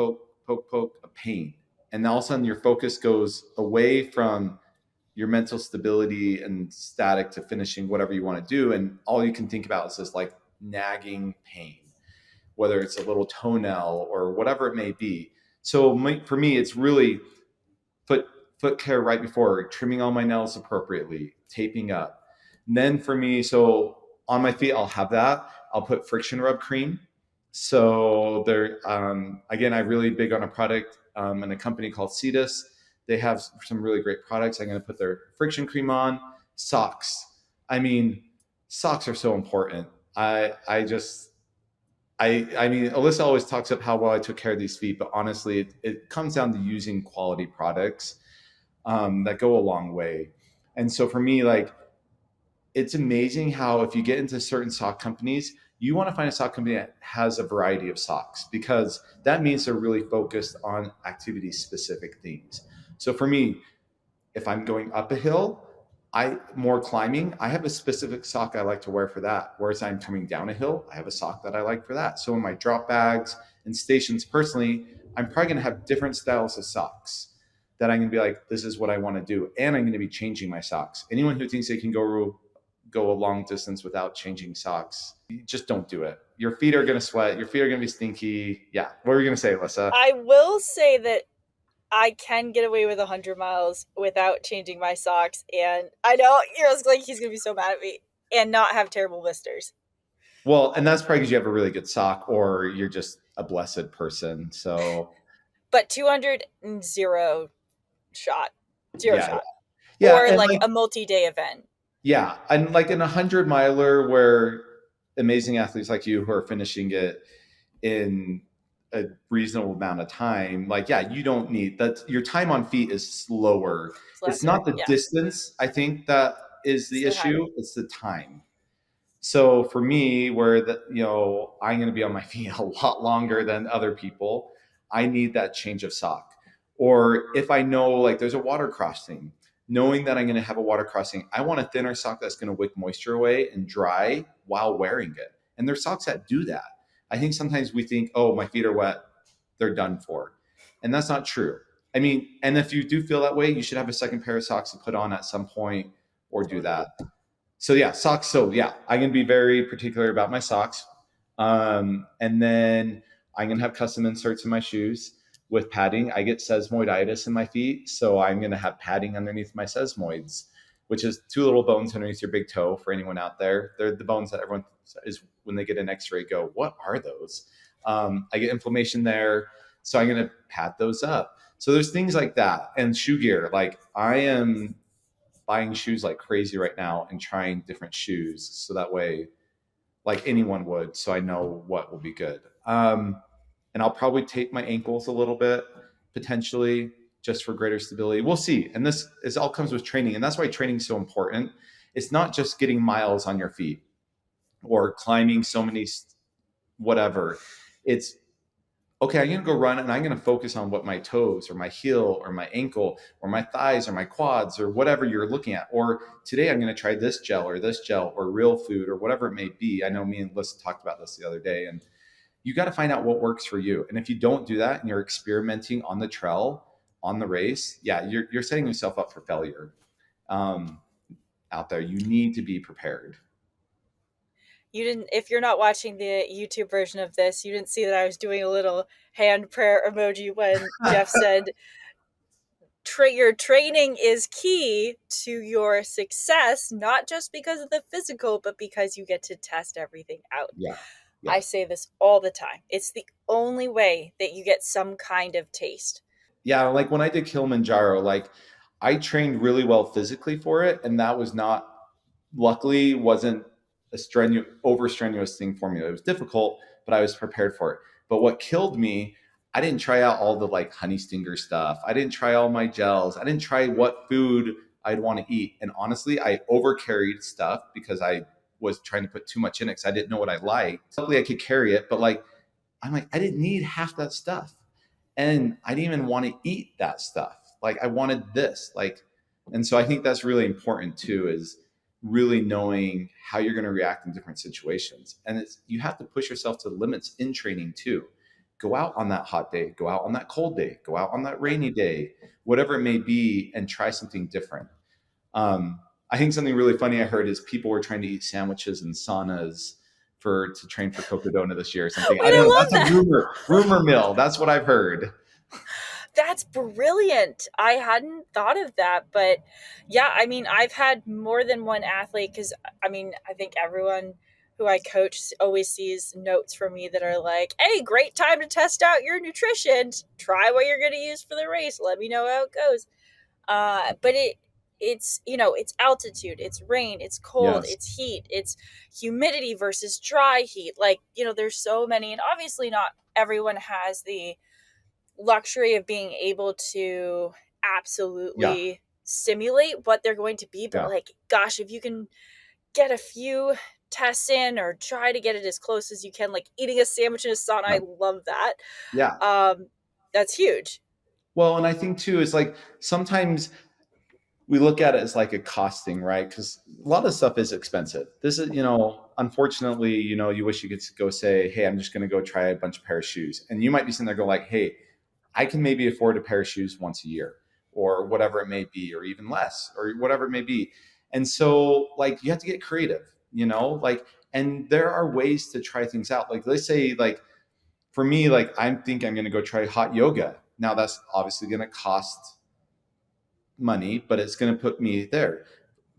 of pain. And all of a sudden your focus goes away from your mental stability and static to finishing whatever you want to do. And all you can think about is this nagging pain, whether it's a little toenail or whatever it may be. So for me, it's really foot care right before, trimming all my nails appropriately, taping up. And then for me, so on my feet, I'll have that. I'll put friction rub cream. So there, again, I'm really big on a product and a company called Cetus. They have some really great products. I'm going to put their friction cream on. Socks. I mean, socks are so important. I mean, Alyssa always talks up how well I took care of these feet, but honestly, it comes down to using quality products that go a long way. And so for me, like, it's amazing how if you get into certain sock companies, you want to find a sock company that has a variety of socks because that means they're really focused on activity specific things. So for me, if I'm going up a hill, I more climbing, I have a specific sock I like to wear for that. Whereas I'm coming down a hill, I have a sock that I like for that. So in my drop bags and stations personally, I'm probably going to have different styles of socks that I'm going to be like, this is what I want to do. And I'm going to be changing my socks. Anyone who thinks they can go a long distance without changing socks, you just don't do it. Your feet are going to sweat. Your feet are going to be stinky. Yeah. What were you going to say, Alyssa? I will say that I can get away with 100 miles without changing my socks. And I know you're like, he's going to be so mad at me and not have terrible blisters. Well, and that's probably because you have a really good sock or you're just a blessed person. So, but 200, zero shot. Zero yeah. shot. Yeah. Or And like a multi-day event. yeah. And like in 100 miler where amazing athletes like you who are finishing it in a reasonable amount of time, like, yeah, you don't need that. Your time on feet is slower. It's not the distance, I think, that is the issue. It's the time. So for me, where I'm going to be on my feet a lot longer than other people, I need that change of sock. Or if I know like there's a water crossing, knowing that I'm going to have a water crossing, I want a thinner sock that's going to wick moisture away and dry while wearing it. And there's socks that do that. I think sometimes we think, oh, my feet are wet, they're done for. And that's not true. I mean, and if you do feel that way, you should have a second pair of socks to put on at some point or do that. So yeah, socks. So yeah, I'm going to be very particular about my socks. And then I'm going to have custom inserts in my shoes with padding. I get sesamoiditis in my feet. So I'm going to have padding underneath my sesamoids, which is two little bones underneath your big toe for anyone out there. They're the bones that everyone is when they get an x-ray go, what are those? I get inflammation there. So I'm going to pad those up. So there's things like that. And shoe gear, like I am buying shoes like crazy right now and trying different shoes. So that way, like anyone would, so I know what will be good. And I'll probably tape my ankles a little bit, potentially, just for greater stability. We'll see. And this all comes with training. And that's why training is so important. It's not just getting miles on your feet or climbing so many, whatever. It's, okay, I'm going to go run and I'm going to focus on what my toes or my heel or my ankle or my thighs or my quads or whatever you're looking at. Or today I'm going to try this gel or real food or whatever it may be. I know me and Alyssa talked about this the other day, and you got to find out what works for you. And if you don't do that and you're experimenting on the trail, on the race, yeah, you're setting yourself up for failure out there. You need to be prepared. If you're not watching the YouTube version of this, you didn't see that I was doing a little hand prayer emoji when Jeff said, your training is key to your success, not just because of the physical, but because you get to test everything out. Yeah. I say this all the time. It's the only way that you get some kind of taste. Yeah. Like when I did Kilimanjaro, like I trained really well physically for it. And that was luckily wasn't a over strenuous thing for me. It was difficult, but I was prepared for it. But what killed me, I didn't try out all the like honey stinger stuff. I didn't try all my gels. I didn't try what food I'd want to eat. And honestly, I overcarried stuff because I was trying to put too much in it because I didn't know what I liked. Luckily, I could carry it, but I'm like, I didn't need half that stuff. And I didn't even want to eat that stuff. Like I wanted this, and so I think that's really important too, is really knowing how you're going to react in different situations. And you have to push yourself to the limits in training too. Go out on that hot day, go out on that cold day, go out on that rainy day, whatever it may be, and try something different. I think something really funny I heard is people were trying to eat sandwiches in saunas to train for Cocodona this year or something. I don't know. That's a rumor mill. That's what I've heard. That's brilliant. I hadn't thought of that, but yeah, I mean, I've had more than one athlete because I mean, I think everyone who I coach always sees notes from me that are like, "Hey, great time to test out your nutrition. Try what you're going to use for the race. Let me know how it goes." But it's it's altitude, it's rain, it's cold, Yes. it's heat, it's humidity versus dry heat. Like there's so many, and obviously not everyone has the luxury of being able to Yeah. absolutely simulate what they're going to be, but Yeah. like gosh, if you can get a few tests in or try to get it as close as you can, like eating a sandwich in a sauna, Yeah. I love that. Yeah. That's huge. Well, and I think too is like sometimes we look at it as like a costing, right? Because a lot of stuff is expensive. This is, unfortunately, you wish you could go say, hey, I'm just going to go try a bunch of pair of shoes. And you might be sitting there go like, hey, I can maybe afford a pair of shoes once a year or whatever it may be, or even less or whatever it may be. And so like, you have to get creative, like, and there are ways to try things out. Like, let's say like, for me, like I think I'm going to go try hot yoga. Now that's obviously going to cost money, but it's going to put me there.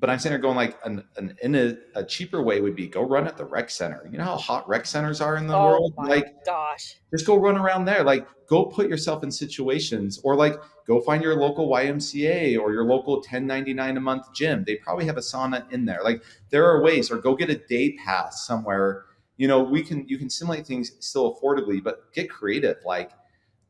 But I'm sitting there going like a cheaper way would be go run at the rec center. You know how hot rec centers are in the Oh world? my Like gosh. just go run around there. Like go put yourself in situations or like go find your local YMCA or your local 10.99 a month gym. They probably have a sauna in there. Like there are ways, or go get a day pass somewhere. You can simulate things still affordably, but get creative. Like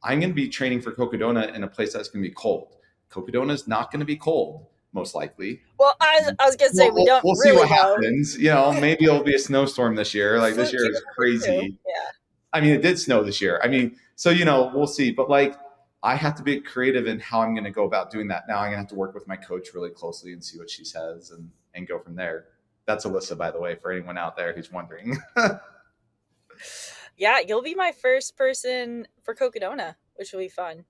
I'm going to be training for Cocodona in a place that's going to be cold. Cocodona is not going to be cold, most likely. Well, I was gonna say Well, we we'll, don't we'll see really what know. happens. Maybe it'll be a snowstorm this year. Like this Fluke year here is or two. crazy. Yeah. I mean, it did snow this year. I mean, so we'll see. But like, I have to be creative in how I'm going to go about doing that. Now I'm going to have to work with my coach really closely and see what she says and go from there. That's Alyssa, by the way, for anyone out there who's wondering. Yeah, you'll be my first person for Cocodona, which will be fun.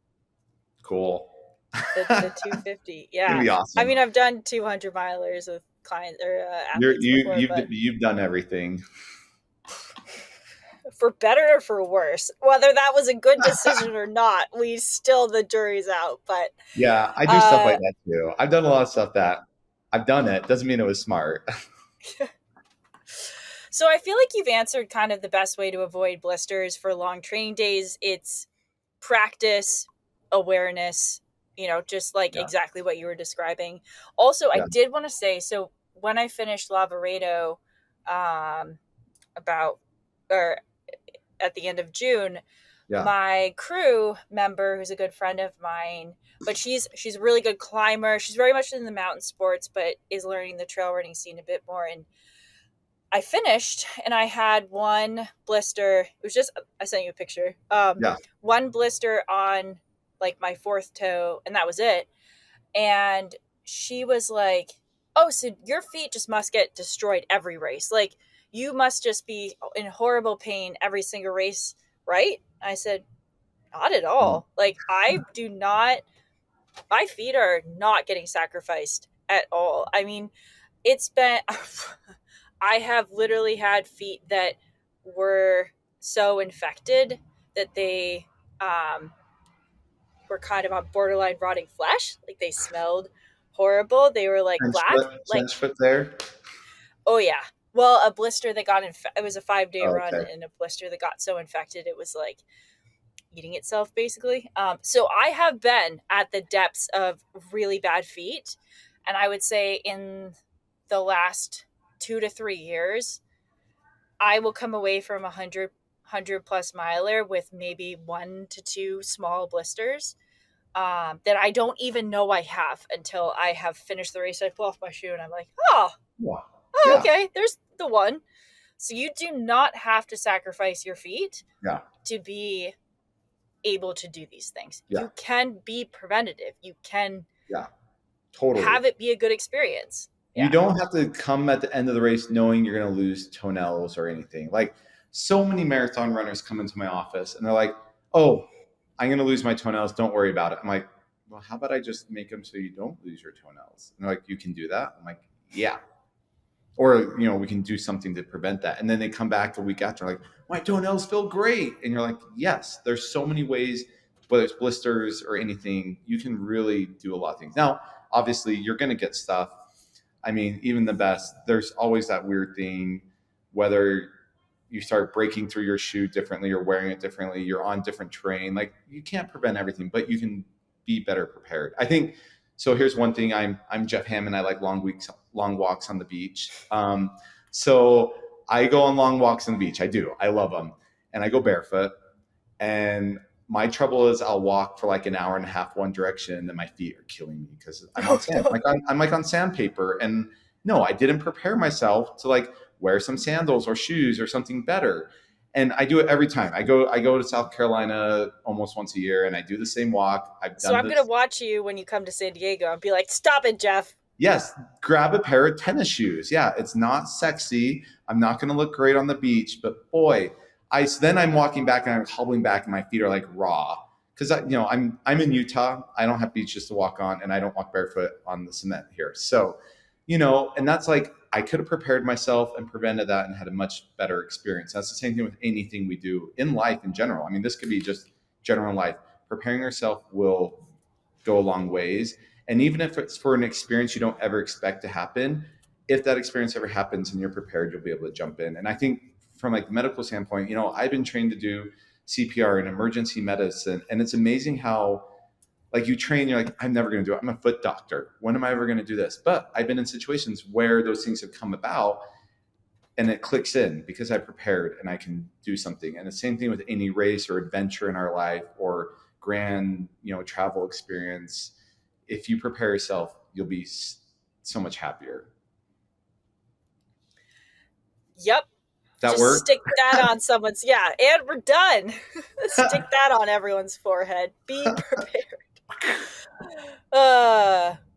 Cool. The 250. It's gonna Yeah. be I awesome. mean, I've done 200 milers with clients or You're, athletes you before, you've but you've done everything. for better or for worse, whether that was a good decision or not, the jury's out. But Yeah, I do stuff uh, like that too. I've done a lot of stuff that I've done it. Doesn't mean it was smart. so I feel like you've answered kind of the best way to avoid blisters for long training days. It's practice, awareness, just like Yeah. exactly what you were describing. Also, I Yeah. did want to say, so when I finished Lavaredo, about or at the end of June, Yeah. my crew member, who's a good friend of mine, but she's a really good climber. She's very much in the mountain sports, but is learning the trail running scene a bit more. And I finished and I had one blister. It was just, I sent you a picture. Yeah. One blister on like my fourth toe, and that was it. And she was like, "Oh, so your feet just must get destroyed every race. Like you must just be in horrible pain every single race, right?" I said, "Not at Mm. all. Like I do not, my feet are not getting sacrificed at all. I mean, it's been I have literally had feet that were so infected that they were kind of on borderline rotting flesh. Like they smelled horrible. They were like black. Like, Trench foot there. oh yeah. Well, a blister that got it was a 5-day Oh, run, okay. and a blister that got so infected it was like eating itself basically. So I have been at the depths of really bad feet, and I would say in the last 2 to 3 years, I will come away from 100 plus miler with maybe 1 to 2 small blisters that I don't even know I have until I have finished the race. I pull off my shoe and I'm like, Yeah. oh, Yeah. okay, there's the one. So you do not have to sacrifice your feet Yeah. to be able to do these things. Yeah. You can be preventative. You can Yeah. Totally. have it be a good experience. You Yeah. don't have to come at the end of the race knowing you're going to lose toenails or anything. Like so many marathon runners come into my office and they're like, "Oh, I'm going to lose my toenails. Don't worry about it." I'm like, "Well, how about I just make them so you don't lose your toenails?" And they're like, "You can do that?" I'm like, "Yeah." Or, we can do something to prevent that. And then they come back a week after like, "My toenails feel great." And you're like, yes, there's so many ways whether it's blisters or anything, you can really do a lot of things. Now, obviously, you're going to get stuff. I mean, even the best, there's always that weird thing, whether you start breaking through your shoe differently or wearing it differently, you're on different terrain. Like, you can't prevent everything, but you can be better prepared. I think so. Here's one thing. I'm Jeff Hammond. I like long walks on the beach. So I go on long walks on the beach. I do. I love them, and I go barefoot. And my trouble is I'll walk for like an hour and a half one direction, and then my feet are killing me because I'm on sand. I'm like on sandpaper, and no, I didn't prepare myself to like wear some sandals or shoes or something better. And I do it every time. I go to South Carolina almost once a year, and I do the same walk. So I'm going to watch you when you come to San Diego and be like, stop it, Jeff. Yes, grab a pair of tennis shoes. Yeah, it's not sexy. I'm not going to look great on the beach, but boy, then I'm walking back and I'm hobbling back, and my feet are like raw because I'm in Utah. I don't have beaches to walk on, and I don't walk barefoot on the cement here. So, and that's like I could have prepared myself and prevented that and had a much better experience. That's the same thing with anything we do in life in general. I mean, this could be just general life. Preparing yourself will go a long ways. And even if it's for an experience you don't ever expect to happen, if that experience ever happens and you're prepared, you'll be able to jump in. And I think from like the medical standpoint, I've been trained to do CPR and emergency medicine. And it's amazing how like you train, you're like, I'm never going to do it. I'm a foot doctor. When am I ever going to do this? But I've been in situations where those things have come about and it clicks in because I prepared and I can do something. And the same thing with any race or adventure in our life or grand, travel experience. If you prepare yourself, you'll be so much happier. Yep. That Just work? stick that on someone's, and we're done. Stick that on everyone's forehead. Be prepared.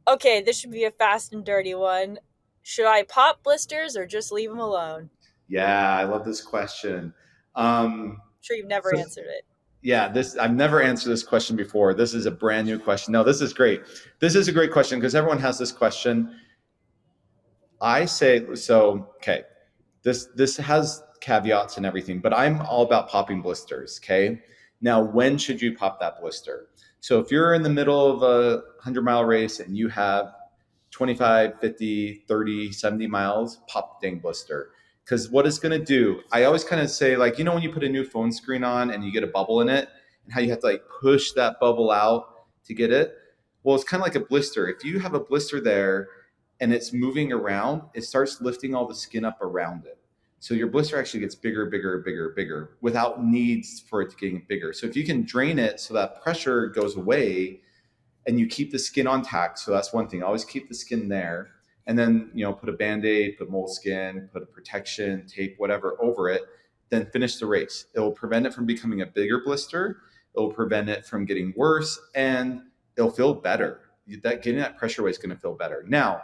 Okay, this should be a fast and dirty one. Should I pop blisters or just leave them alone? Yeah, I love this question. I'm sure you've never answered it. Yeah, I've never answered this question before. This is a brand new question. No, this is great. This is a great question because everyone has this question. I say so. Okay, this has caveats and everything, but I'm all about popping blisters. Okay, now when should you pop that blister? So if you're in the middle of a 100-mile race and you have 25, 50, 30, 70 miles, pop the dang blister. Because what it's going to do, I always kind of say, like, when you put a new phone screen on and you get a bubble in it and how you have to like push that bubble out to get it. Well, it's kind of like a blister. If you have a blister there and it's moving around, it starts lifting all the skin up around it. So your blister actually gets bigger, bigger, bigger, bigger without needs for it to get bigger. So if you can drain it so that pressure goes away and you keep the skin on tack. So that's one thing. Always keep the skin there. And then, put a Band-Aid, put moleskin, put a protection, tape, whatever over it, then finish the race. It will prevent it from becoming a bigger blister. It will prevent it from getting worse, and it'll feel better. Getting that pressure away is going to feel better. Now,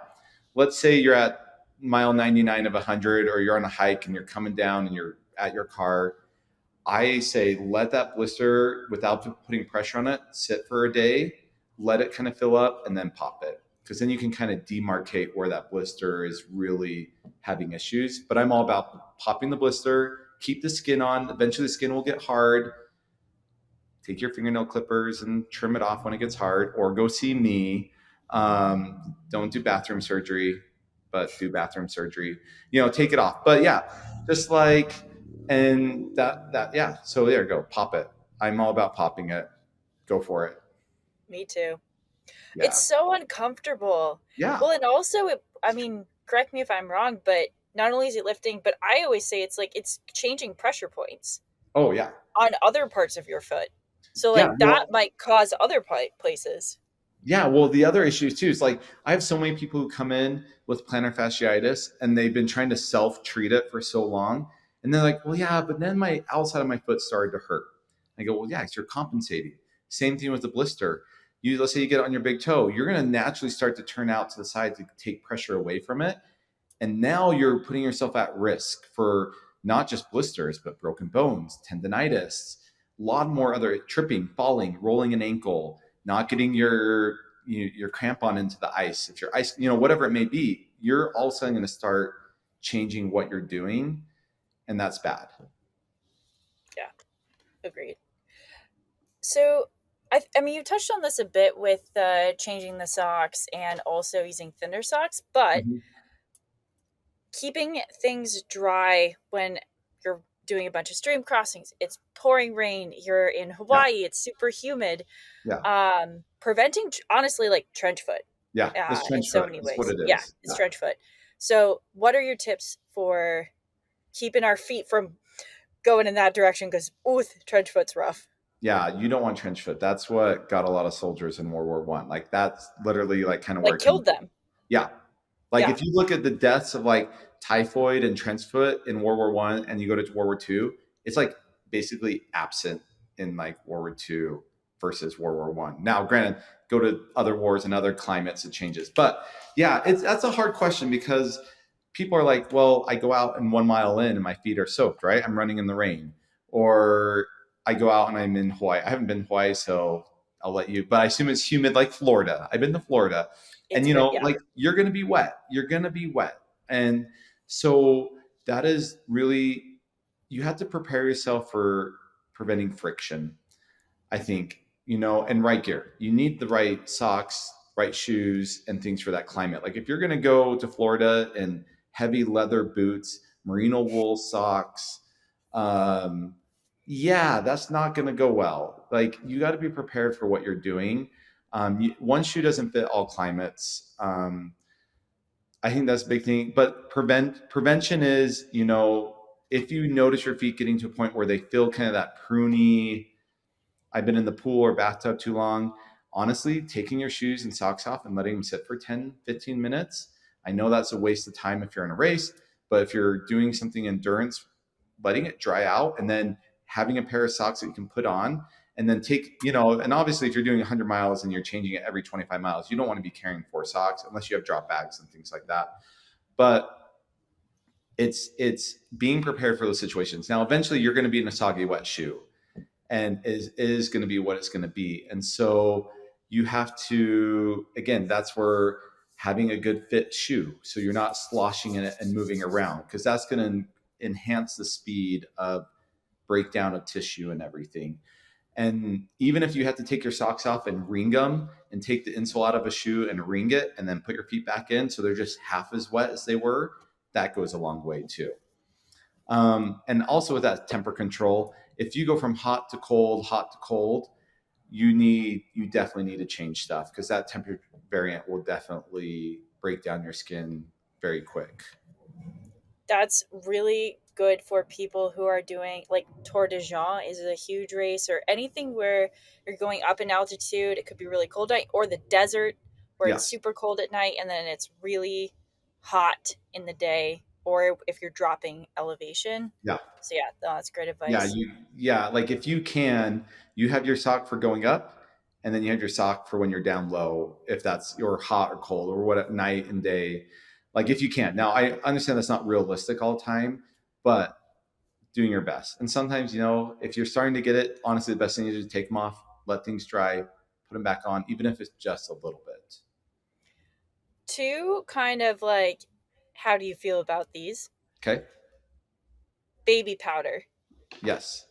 let's say you're at mile 99 of 100, or you're on a hike and you're coming down and you're at your car. I say let that blister, without putting pressure on it, sit for a day, let it kind of fill up, and then pop it. Because then you can kind of demarcate where that blister is really having issues. But I'm all about popping the blister, keep the skin on. Eventually the skin will get hard. Take your fingernail clippers and trim it off when it gets hard, or go see me. Don't do bathroom surgery, but do bathroom surgery. Take it off. But yeah, just like, and that, yeah. So there you go. Pop it. I'm all about popping it. Go for it. Me too. Yeah. It's so uncomfortable. Yeah. Well, and also, correct me if I'm wrong, but not only is it lifting, but I always say it's changing pressure points. Oh, yeah. On other parts of your foot. So that might cause other places. Yeah. Well, the other issue too is like, I have so many people who come in with plantar fasciitis and they've been trying to self-treat it for so long. And they're like, well, yeah, but then my outside of my foot started to hurt. I go, well, yeah, you're compensating. Same thing with the blister. Let's say you get it on your big toe, you're going to naturally start to turn out to the side to take pressure away from it. And now you're putting yourself at risk for not just blisters, but broken bones, tendinitis, a lot more other tripping, falling, rolling an ankle, not getting your crampon into the ice. If your ice, whatever it may be, you're all of a sudden going to start changing what you're doing. And that's bad. Yeah, agreed. So I mean, you touched on this a bit with changing the socks and also using thinner socks, but Mhm. keeping things dry when you're doing a bunch of stream crossings, it's pouring rain, you're in Yeah, Hawaii, it's super humid. yeah, Preventing, honestly, like trench foot yeah. It's in trench so foot. many That's what ways. it Yeah, is. it's Yeah. trench foot. So, what are your tips for keeping our feet from going in that direction? Because, ooh, trench foot's rough. Yeah, you don't want trench foot. That's what got a lot of soldiers in World War One. Like that's literally like kind of where Like, it comes killed from. them. Yeah. Like Yeah, if you look at the deaths of like typhoid and trench foot in World War One and you go to World War Two, it's like basically absent in like World War Two versus World War One. Now, granted, go to other wars and other climates, it changes. But yeah, that's a hard question because people are like, well, I go out and 1 mile in and my feet are soaked, right? I'm running in the rain. Or I go out and I'm in Hawaii. I haven't been to Hawaii, so I'll let you, but I assume it's humid like Florida. I've been to Florida. And it's very, yeah. like you're going to be wet. You're going to be wet. And so that is really, you have to prepare yourself for preventing friction, I think, and right gear. You need the right socks, right shoes, and things for that climate. Like if you're going to go to Florida in heavy leather boots, merino wool socks, um, yeah, that's not going to go well. Like you got to be prepared for what you're doing. One shoe doesn't fit all climates. I think that's a big thing. But prevention is, if you notice your feet getting to a point where they feel kind of that pruny, I've been in the pool or bathtub too long. Honestly, taking your shoes and socks off and letting them sit for 10, 15 minutes. I know that's a waste of time if you're in a race, but if you're doing something endurance, letting it dry out and then having a pair of socks that you can put on and then take, and obviously if you're doing 100 miles and you're changing it every 25 miles, you don't want to be carrying 4 socks unless you have drop bags and things like that. But it's being prepared for those situations. Now, eventually you're going to be in a soggy, wet shoe and is going to be what it's going to be. And so you have to, again, that's where having a good fit shoe, so you're not sloshing in it and moving around, because that's going to enhance the speed of breakdown of tissue and everything. And even if you have to take your socks off and ring them and take the insole out of a shoe and ring it and then put your feet back in so they're just half as wet as they were, that goes a long way too. And also with that temper control, if you go from hot to cold, you definitely need to change stuff because that temperature variant will definitely break down your skin very quick. That's really good for people who are doing like Tour de Jean is a huge race or anything where you're going up in altitude. It could be really cold at night, or the desert where it's Yes. super cold at night and then it's really hot in the day, or if you're dropping elevation. Yeah. So yeah, no, that's great Yeah. advice. Like if you can, you have your sock for going up and then you have your sock for when you're down low, if that's your hot or cold or what, night and day. Like if you can. Now I understand that's not realistic all the time, but doing your best. And sometimes, if you're starting to get it, honestly, the best thing is to take them off, let things dry, put them back on, even if it's just a little bit. Two, kind of like, how do you feel about these? Okay. Baby powder. Yes.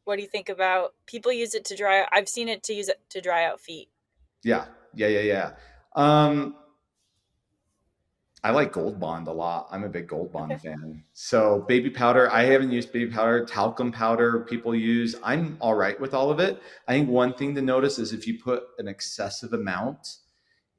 What do you think about people use it to dry out? I've seen it to use it to dry out feet. Yeah. Yeah. Yeah. Yeah. Um, I like Gold Bond a lot. I'm a big Gold Okay. Bond fan. So baby powder, I haven't used baby powder. Talcum powder people use. I'm all right with all of it. I think one thing to notice is if you put an excessive amount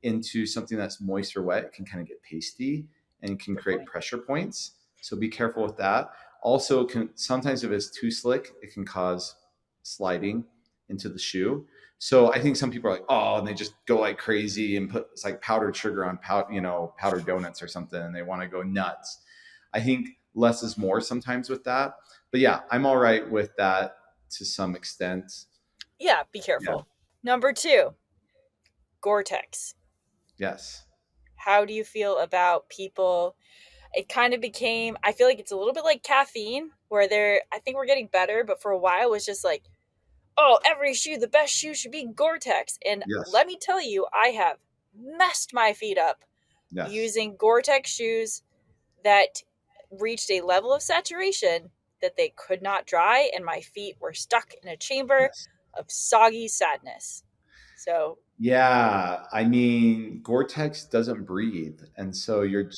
into something that's moist or wet, it can kind of get pasty and can Good create point. pressure points. So be careful with that. Also, sometimes if it's too slick, it can cause sliding into the shoe. So I think some people are like, oh, and they just go like crazy and put it's like powdered sugar on powdered donuts or something, and they want to go nuts. I think less is more sometimes with that. But yeah, I'm all right with that to some extent. Yeah, be Yeah. careful. Number two, Gore-Tex. Yes. How do you feel about people? It kind of became, I feel like it's a little bit like caffeine, where I think we're getting better, but for a while it was just like, oh, every shoe, the best shoe should be Gore-Tex. And Yes. let me tell you, I have messed my feet up Yes. using Gore-Tex shoes that reached a level of saturation that they could not dry, and my feet were stuck in a chamber. Yes. of soggy sadness. So Yeah, I mean, Gore-Tex doesn't breathe, and so you're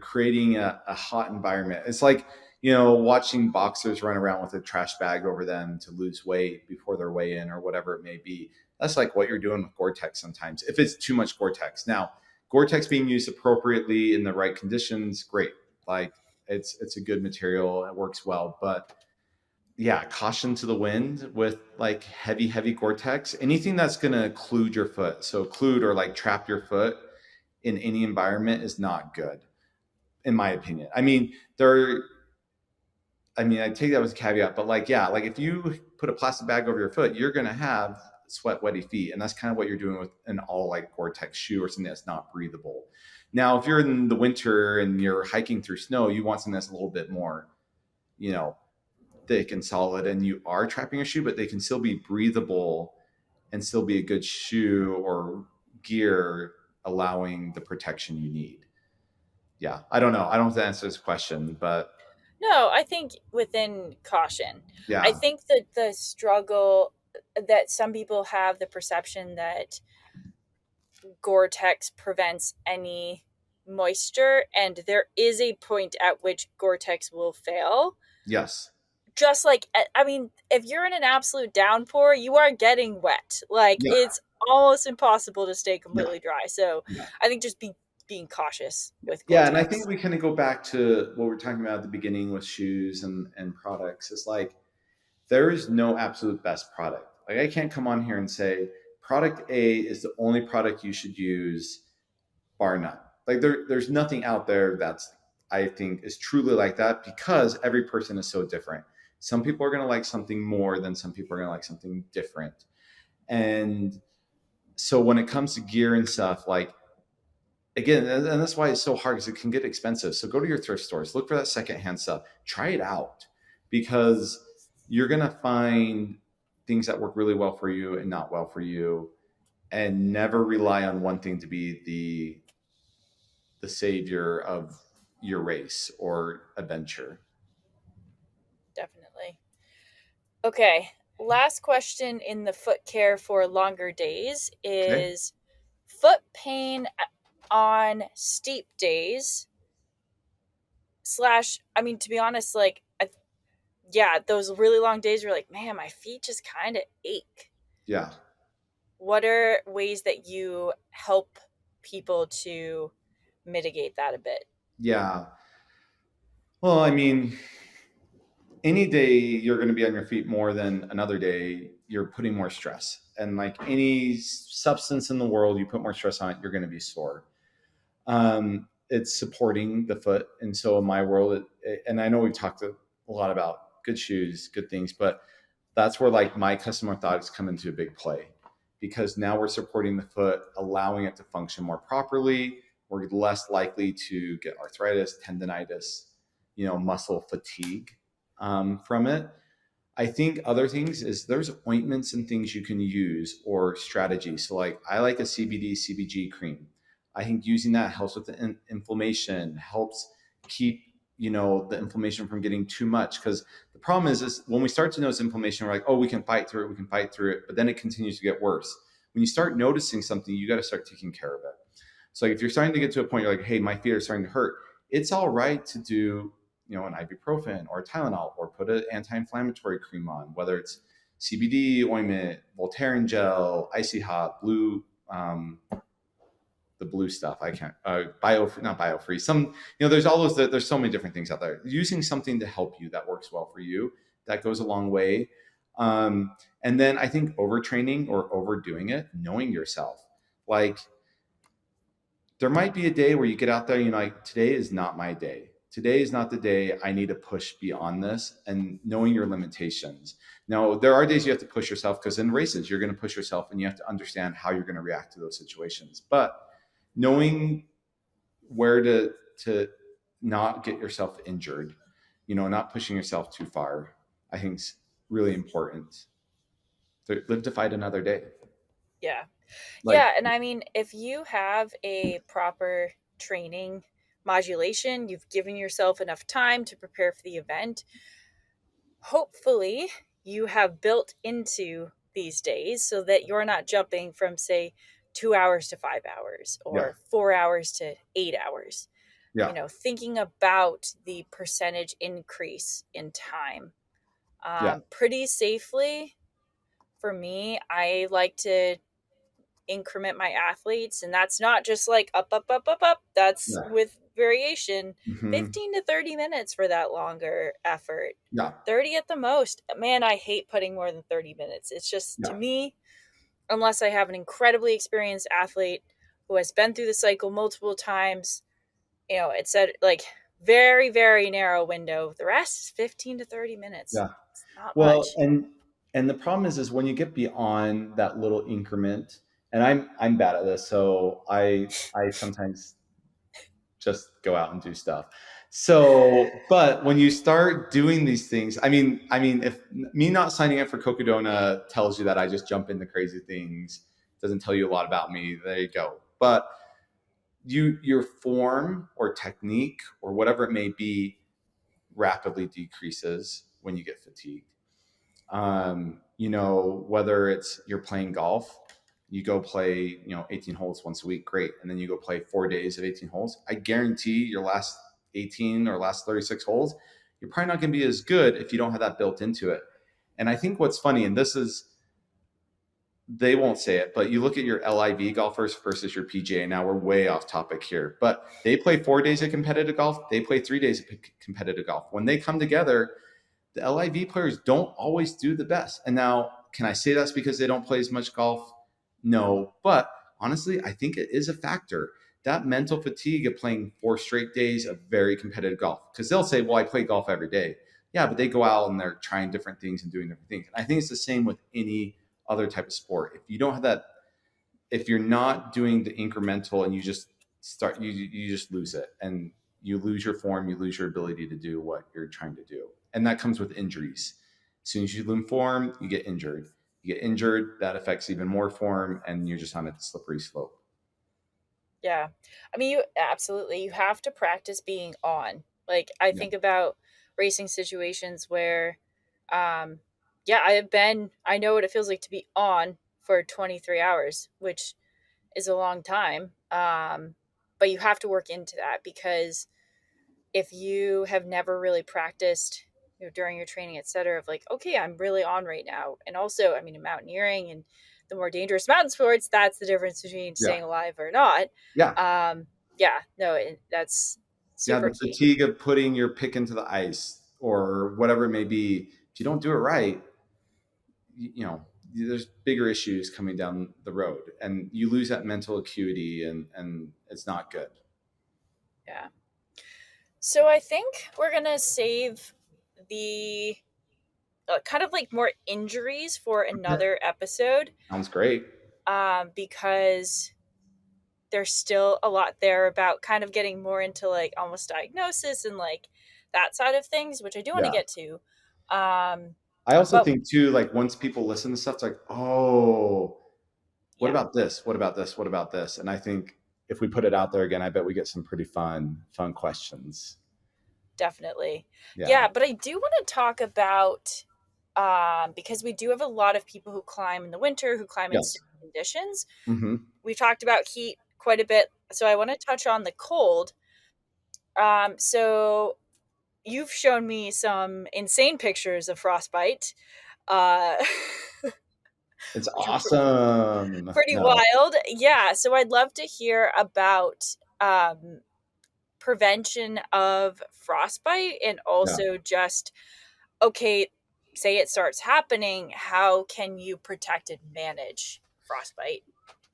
creating a hot environment. It's like, watching boxers run around with a trash bag over them to lose weight before their weigh-in or whatever it may be. That's like what you're doing with Gore-Tex sometimes. If it's too much Gore-Tex. Now, Gore-Tex being used appropriately in the right conditions, great. Like it's a good material, it works well, but yeah, caution to the wind with like heavy Gore-Tex. Anything that's going to occlude your foot. So occlude or like trap your foot in any environment is not good, in my opinion. I take that as a caveat, but like, yeah, like if you put a plastic bag over your foot, you're going to have sweat, wetty feet. And that's kind of what you're doing with an all like Gore-Tex shoe or something that's not breathable. Now, if you're in the winter and you're hiking through snow, you want something that's a little bit more, you know, thick and solid, and you are trapping your shoe, but they can still be breathable and still be a good shoe or gear, allowing the protection you need. Yeah, I don't know. I don't have to answer this question, but no, I think within caution. I yeah, think that the struggle that some people have the perception that Gore-Tex prevents any moisture, and there is a point at which Gore-Tex will fail. yes, Just like, I mean, if you're in an absolute downpour, you are getting wet. Like, yeah, it's almost impossible to stay yeah, completely dry. So yeah. I think just being cautious with Yeah, and I think Gore-Tex. we kind of go back to what we are talking about at the beginning with shoes and products. It's like there is no absolute best product. Like I can't come on here and say product A is the only product you should use, bar none. Like there's nothing out there that's I think is truly like that because every person is so different. Some people are going to like something more than some people are going to like something different. And so when it comes to gear and stuff, like again, and that's why it's so hard because it can get expensive. So go to your thrift stores, look for that secondhand stuff, try it out because you're going to find things that work really well for you and not well for you, and never rely on one thing to be the savior of your race or adventure. Definitely. Okay. Last question in the foot care for longer days Okay. is foot pain on steep days slash, I mean, to be honest, like, yeah, those really long days were like, man, my feet just kind of ache. Yeah. What are ways that you help people to mitigate that a bit? Yeah. Well, I mean, any day you're going to be on your feet more than another day, you're putting more stress. And like any substance in the world, you put more stress on it, you're going to be sore. It's supporting the foot. And so in my world, and I know we've talked a lot about good shoes, good things, but that's where like my custom orthotics come into a big play because now we're supporting the foot, allowing it to function more properly. We're less likely to get arthritis, tendinitis, muscle fatigue from it. I think other things is there's ointments and things you can use or strategies. So like I like a CBD CBG cream. I think using that helps with the inflammation, helps keep the inflammation from getting too much. Because the problem is when we start to notice inflammation, we're like, oh, we can fight through it, but then it continues to get worse. When you start noticing something, you got to start taking care of it. So like if you're starting to get to a point, you're like, hey, my feet are starting to hurt. It's all right to do an ibuprofen or a Tylenol or put an anti-inflammatory cream on, whether it's CBD ointment, Voltaren gel, icy hot, blue, the blue stuff. I can't not biofree. Some there's all those. There's so many different things out there. Using something to help you that works well for you, that goes a long way. And then I think overtraining or overdoing it, knowing yourself, like there might be a day where you get out there, like today is not my day. Today is not the day I need to push beyond this, and knowing your limitations. Now, there are days you have to push yourself because in races, you're going to push yourself and you have to understand how you're going to react to those situations. But knowing where to not get yourself injured, not pushing yourself too far, I think is really important. To live to fight another day. Yeah. Like, Yeah. And I mean, if you have a proper training modulation, you've given yourself enough time to prepare for the event, hopefully you have built into these days so that you're not jumping from, say, 2 hours to 5 hours Yeah. or 4 hours to 8 hours. Yeah. Thinking about the percentage increase in time Yeah. pretty safely. For me, I like to increment my athletes, and that's not just like up, up, up, up, up. That's Yeah. with variation. Hmm. 15 to 30 minutes for that longer effort. Yeah. 30 at the most. Man, I hate putting more than 30 minutes. It's just, to Yeah. me, unless I have an incredibly experienced athlete who has been through the cycle multiple times, it's at like very, very narrow window. The rest is 15 to 30 minutes. Yeah. It's not Well, much. and the problem is when you get beyond that little increment, and I'm bad at this, so I sometimes just go out and do stuff. So, but when you start doing these things, I mean, if me not signing up for Cocodona tells you that I just jump into crazy things, doesn't tell you a lot about me. There you go. But your form or technique or whatever it may be rapidly decreases when you get fatigued. Whether it's you're playing golf, you go play, 18 holes once a week, great. And then you go play 4 days of 18 holes. I guarantee your last 18 or last 36 holes, you're probably not going to be as good if you don't have that built into it. And I think what's funny, and this is, they won't say it, but you look at your LIV golfers versus your PGA. Now we're way off topic here, but they play 4 days of competitive golf. They play 3 days of competitive golf. When they come together, the LIV players don't always do the best. And now, can I say that's because they don't play as much golf? No. But honestly, I think it is a factor. That mental fatigue of playing 4 straight days of very competitive golf. Because they'll say, well, I play golf every day. Yeah, but they go out and they're trying different things and doing different things. And I think it's the same with any other type of sport. If you don't have that, if you're not doing the incremental and you just start, you just lose it. And you lose your form, you lose your ability to do what you're trying to do. And that comes with injuries. As soon as you lose form, you get injured. You get injured, that affects even more form, and you're just on a slippery slope. Yeah. I mean, you absolutely, you have to practice being on. Like, I Yeah. think about racing situations where, yeah, I know what it feels like to be on for 23 hours, which is a long time. But you have to work into that because if you have never really practiced, during your training, et cetera, of like, okay, I'm really on right now. And also, I mean, in mountaineering and the more dangerous mountain sports, that's the difference between Yeah. staying alive or not. Yeah. Yeah, no, that's Yeah. super The key. fatigue of putting your pick into the ice or whatever it may be. If you don't do it right, there's bigger issues coming down the road and you lose that mental acuity and it's not good. Yeah. So I think we're going to save the kind of like more injuries for Okay. another episode Sounds great. because there's still a lot there about kind of getting more into like almost diagnosis and like that side of things, which I do want to Yeah. get to. Um, I also but think too, like once people listen to stuff, it's like, oh, what yeah, about this? What about this? What about this? And I think if we put it out there again, I bet we get some pretty fun questions. definitely. Yeah. Yeah, but I do want to talk about because we do have a lot of people who climb in the winter, who climb in Yes. certain conditions. Mm-hmm. We've talked about heat quite a bit, so I want to touch on the cold. So you've shown me some insane pictures of frostbite, uh, It's which were awesome. pretty No. wild. Yeah, so I'd love to hear about prevention of frostbite and Yeah. also just, okay, say it starts happening, how can you protect and manage frostbite?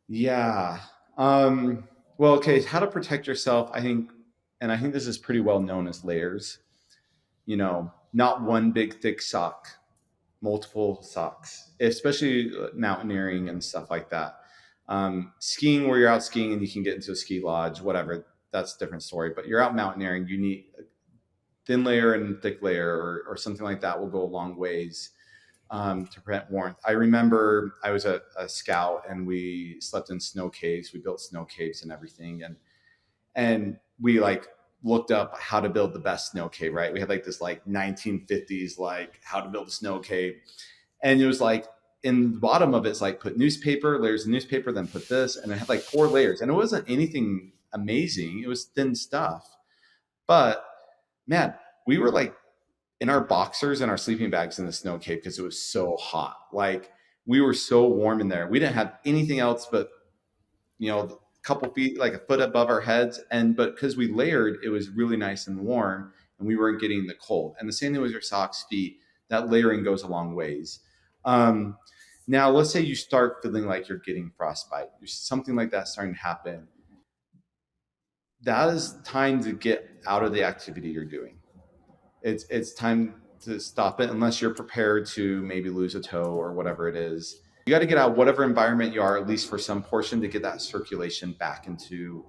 Yeah. Well, okay. How to protect yourself, and I think this is pretty well known as layers. Not one big thick sock, multiple socks, especially mountaineering and stuff like that. Skiing, where you're out skiing and you can get into a ski lodge, whatever, that's a different story. But you're out mountaineering, you need a thin layer and thick layer or something like that will go a long ways to prevent warmth. I remember I was a scout and we slept in snow caves. We built snow caves and everything. And we like looked up how to build the best snow cave, right? We had like this like 1950s, like how to build a snow cave. And it was like in the bottom of it's like put newspaper, layers of newspaper, then put this. And it had like 4 layers. And it wasn't anything amazing. It was thin stuff. But man, we were like in our boxers and our sleeping bags in the snow cave because it was so hot. Like we were so warm in there. We didn't have anything else but, a couple feet, like a foot above our heads. And but because we layered, it was really nice and warm and we weren't getting the cold. And the same thing with your socks, feet. That layering goes a long ways. Um, Now, let's say you start feeling like you're getting frostbite, something like that starting to happen. That is time to get out of the activity you're doing. It's time to stop it unless you're prepared to maybe lose a toe or whatever it is. You got to get out whatever environment you are, at least for some portion, to get that circulation back into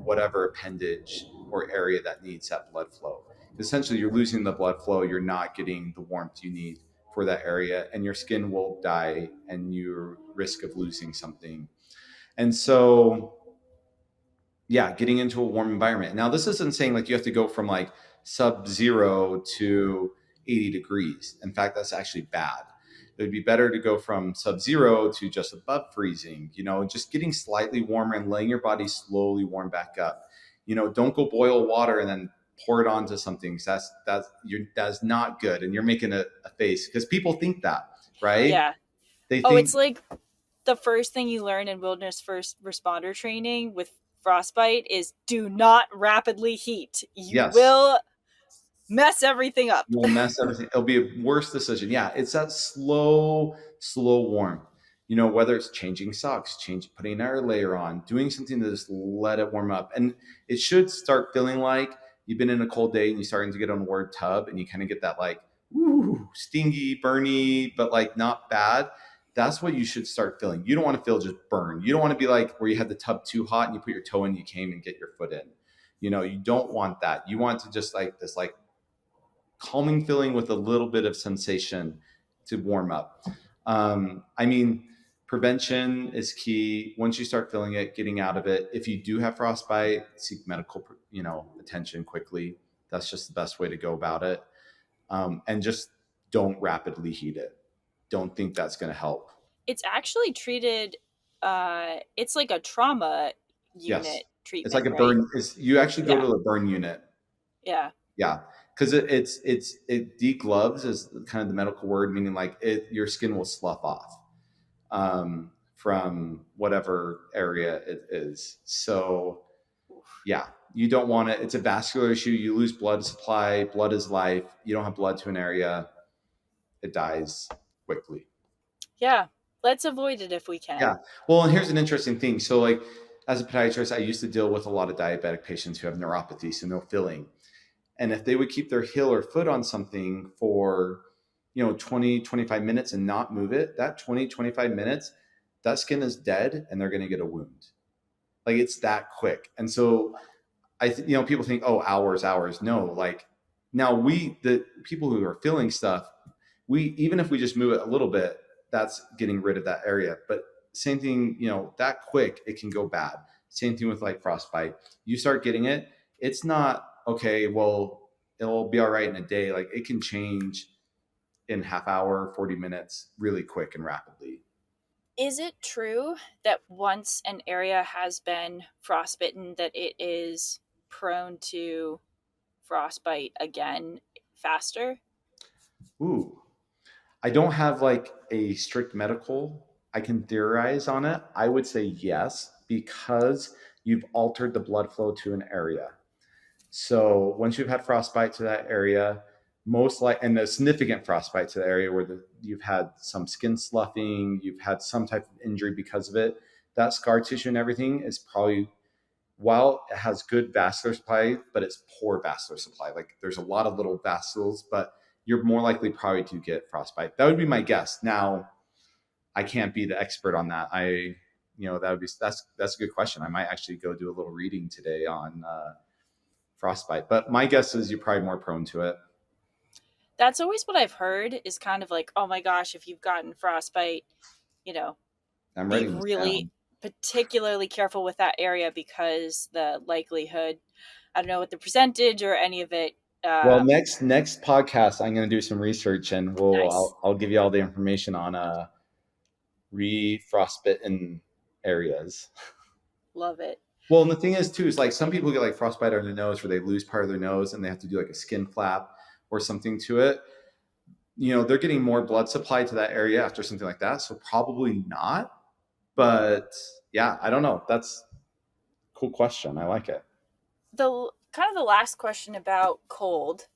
whatever appendage or area that needs that blood flow. Essentially, you're losing the blood flow. You're not getting the warmth you need for that area, and your skin will die, and you're risk of losing something. And so yeah, getting into a warm environment. Now, this isn't saying like you have to go from like sub-zero to 80 degrees. In fact, that's actually bad. It would be better to go from sub-zero to just above freezing, just getting slightly warmer and letting your body slowly warm back up. Don't go boil water and then pour it onto something. That's not good. And you're making a face because people think that, right? Yeah. They Oh, think it's like the first thing you learn in wilderness first responder training with frostbite is do not rapidly heat. You yes. will mess everything up. You'll mess everything. It'll be a worse decision. Yeah, it's that slow warm. Whether it's changing socks, putting another layer on, doing something to just let it warm up. And it should start feeling like you've been in a cold day and you're starting to get on a warm tub and you kind of get that like, ooh, stingy, burny, but like not bad. That's what you should start feeling. You don't want to feel just burned. You don't want to be like where you had the tub too hot and you put your toe in, you came and get your foot in. You don't want that. You want to just like this like calming feeling with a little bit of sensation to warm up. Prevention is key. Once you start feeling it, getting out of it. If you do have frostbite, seek medical, attention quickly. That's just the best way to go about it. And just don't rapidly heat it. Don't think that's going to help. It's actually treated. It's like a trauma unit yes. treatment. It's like a right? burn. You actually go to the burn unit. Yeah. Yeah. Because it degloves is kind of the medical word, meaning like your skin will slough off from whatever area it is. So yeah, you don't want it. It's a vascular issue. You lose blood supply. Blood is life. You don't have blood to an area, it dies quickly. Yeah. Let's avoid it if we can. Yeah. Well, and here's an interesting thing. So like as a podiatrist, I used to deal with a lot of diabetic patients who have neuropathy, so no filling. And if they would keep their heel or foot on something for, 20, 25 minutes and not move it, that 20, 25 minutes, that skin is dead and they're going to get a wound. Like it's that quick. And so people think, oh, hours. No, like now the people who are feeling stuff, even if we just move it a little bit, that's getting rid of that area. But same thing, that quick, it can go bad. Same thing with like frostbite. You start getting it, it's not, okay, well, it'll be all right in a day. Like it can change in half hour, 40 minutes, really quick and rapidly. Is it true that once an area has been frostbitten that it is prone to frostbite again faster? Ooh, I don't have like a strict medical. I can theorize on it. I would say yes, because you've altered the blood flow to an area. So once you've had frostbite to that area, and a significant frostbite to the area where you've had some skin sloughing, you've had some type of injury because of it, that scar tissue and everything is probably, while it has good vascular supply, but it's poor vascular supply. Like there's a lot of little vessels, but you're more likely probably to get frostbite. That would be my guess. Now, I can't be the expert on that. That's a good question. I might actually go do a little reading today on frostbite, but my guess is you're probably more prone to it. That's always what I've heard is kind of like, oh my gosh, if you've gotten frostbite, I'm writing this down. particularly careful with that area because the likelihood, I don't know what the percentage or any of it. Well, next podcast, I'm going to do some research and Nice. I'll give you all the information on re-frostbitten areas. Love it. Well, and the thing is too is like some people get like frostbite on their nose where they lose part of their nose and they have to do like a skin flap or something to it. They're getting more blood supply to that area after something like that, so probably not. But yeah, I don't know. That's a cool question. I like it. The kind of the last question about cold,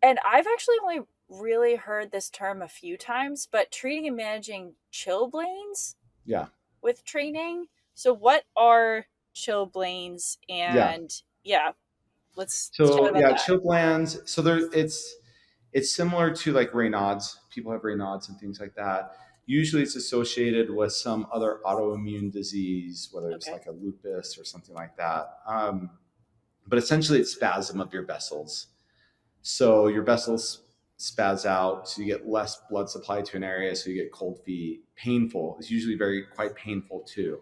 and I've actually only really heard this term a few times, but treating and managing chilblains Yeah. with training. So what are chilblains? Yeah. And yeah, let's chat So about yeah, that. chill glands. So it's similar to like Raynaud's. People have Raynaud's and things like that. Usually it's associated with some other autoimmune disease, whether it's Okay. like a lupus or something like that. But essentially it's spasm of your vessels. So your vessels spaz out, so you get less blood supply to an area, so you get cold feet. Painful. It's usually quite painful too.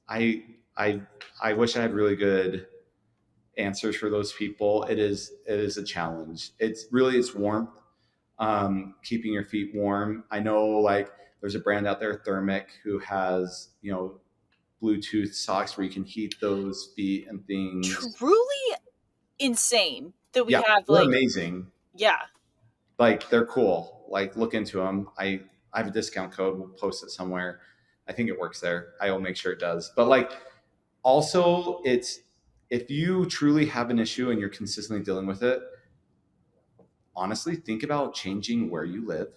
I I I wish I had really good answers for those people. It is a challenge. It's warmth, keeping your feet warm. I know like there's a brand out there, Thermic, who has Bluetooth socks where you can heat those feet and things. Truly insane that we Yeah, have they're like, amazing. yeah. Like they're cool. Like look into them. I have a discount code. We'll post it somewhere. I think it works there. I will make sure it does. But like also it's if you truly have an issue and you're consistently dealing with it, honestly think about changing where you live.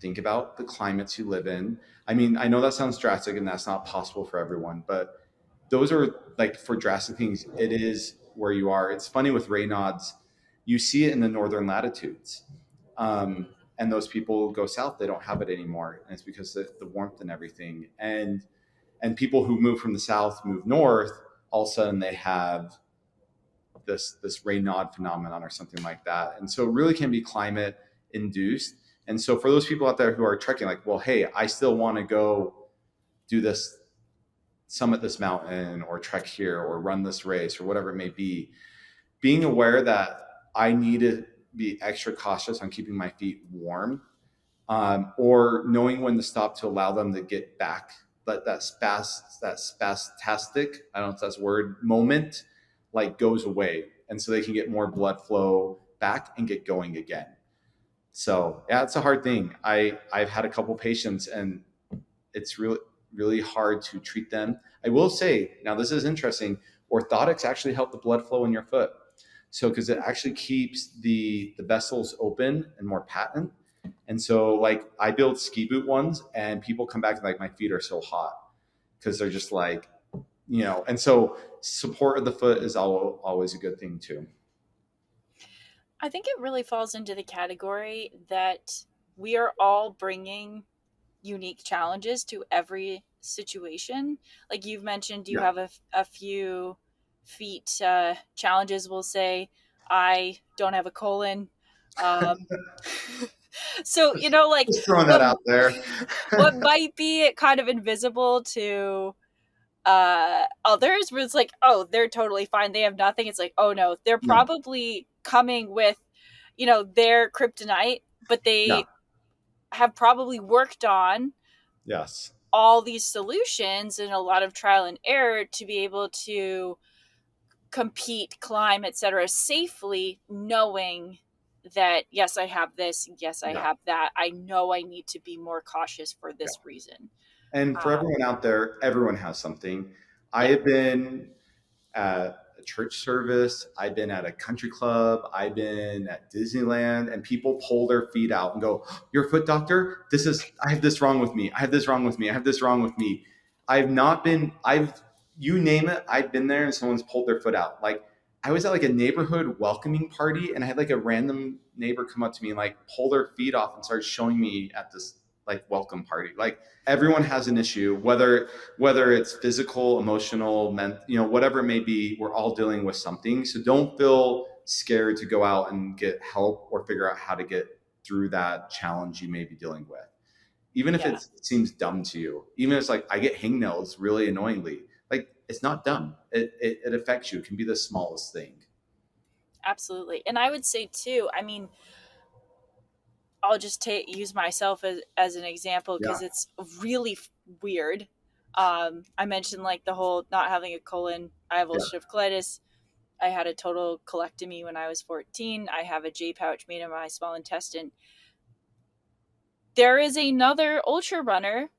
Think about the climates you live in. I mean, I know that sounds drastic and that's not possible for everyone, but those are like for drastic things, it is where you are. It's funny with Raynaud's, you see it in the northern latitudes. And those people go south, they don't have it anymore. And it's because of the warmth and everything. And people who move from the south move north, all of a sudden they have this Raynaud phenomenon or something like that. And so it really can be climate induced. And so for those people out there who are trekking, like, well, hey, I still want to go do this, summit this mountain or trek here or run this race or whatever it may be, being aware that I need to be extra cautious on keeping my feet warm, or knowing when to stop to allow them to get back. But that spastastic, I don't know if that's a word, moment, like goes away. And so they can get more blood flow back and get going again. So yeah, it's a hard thing. I've had a couple patients and it's really hard to treat them. I will say, now this is interesting, orthotics actually help the blood flow in your foot. So because it actually keeps the vessels open and more patent. And so like I build ski boot ones and people come back and like my feet are so hot because they're just like, and so support of the foot is always a good thing too. I think it really falls into the category that we are all bringing unique challenges to every situation. Like you've mentioned, you Yeah. have a few feet challenges. We'll say I don't have a colon. Um, so like Just throwing that what out there. what might be kind of invisible to others, where it's like, oh, they're totally fine, they have nothing. It's like, oh no, they're No. probably coming with their kryptonite, but Yeah. they have probably worked on Yes. all these solutions and a lot of trial and error to be able to compete, climb, etc. safely, knowing that yes, I have this, yes, I Yeah. have that. I know I need to be more cautious for Yeah. this reason. And for everyone out there, everyone has something. I Yeah. have been at a church service, I've been at a country club, I've been at Disneyland, and people pull their feet out and go, "You're a foot doctor? I have this wrong with me. I have this wrong with me. I have this wrong with me." You name it, I've been there and someone's pulled their foot out. Like I was at like a neighborhood welcoming party and I had like a random neighbor come up to me and like pull their feet off and start showing me at this like welcome party. Like everyone has an issue, whether it's physical, emotional, whatever it may be. We're all dealing with something. So don't feel scared to go out and get help or figure out how to get through that challenge you may be dealing with. even if Yeah, it seems dumb to you. Even if it's like I get hangnails really annoyingly. Like it's not dumb. It affects you. It can be the smallest thing. absolutely. And I would say too, I mean, I'll just use myself as an example Yeah, because it's really weird. I mentioned like the whole not having a colon. I have yeah, ulcerative colitis. I had a total colectomy when I was 14. I have a J pouch made in my small intestine. There is another ultra runner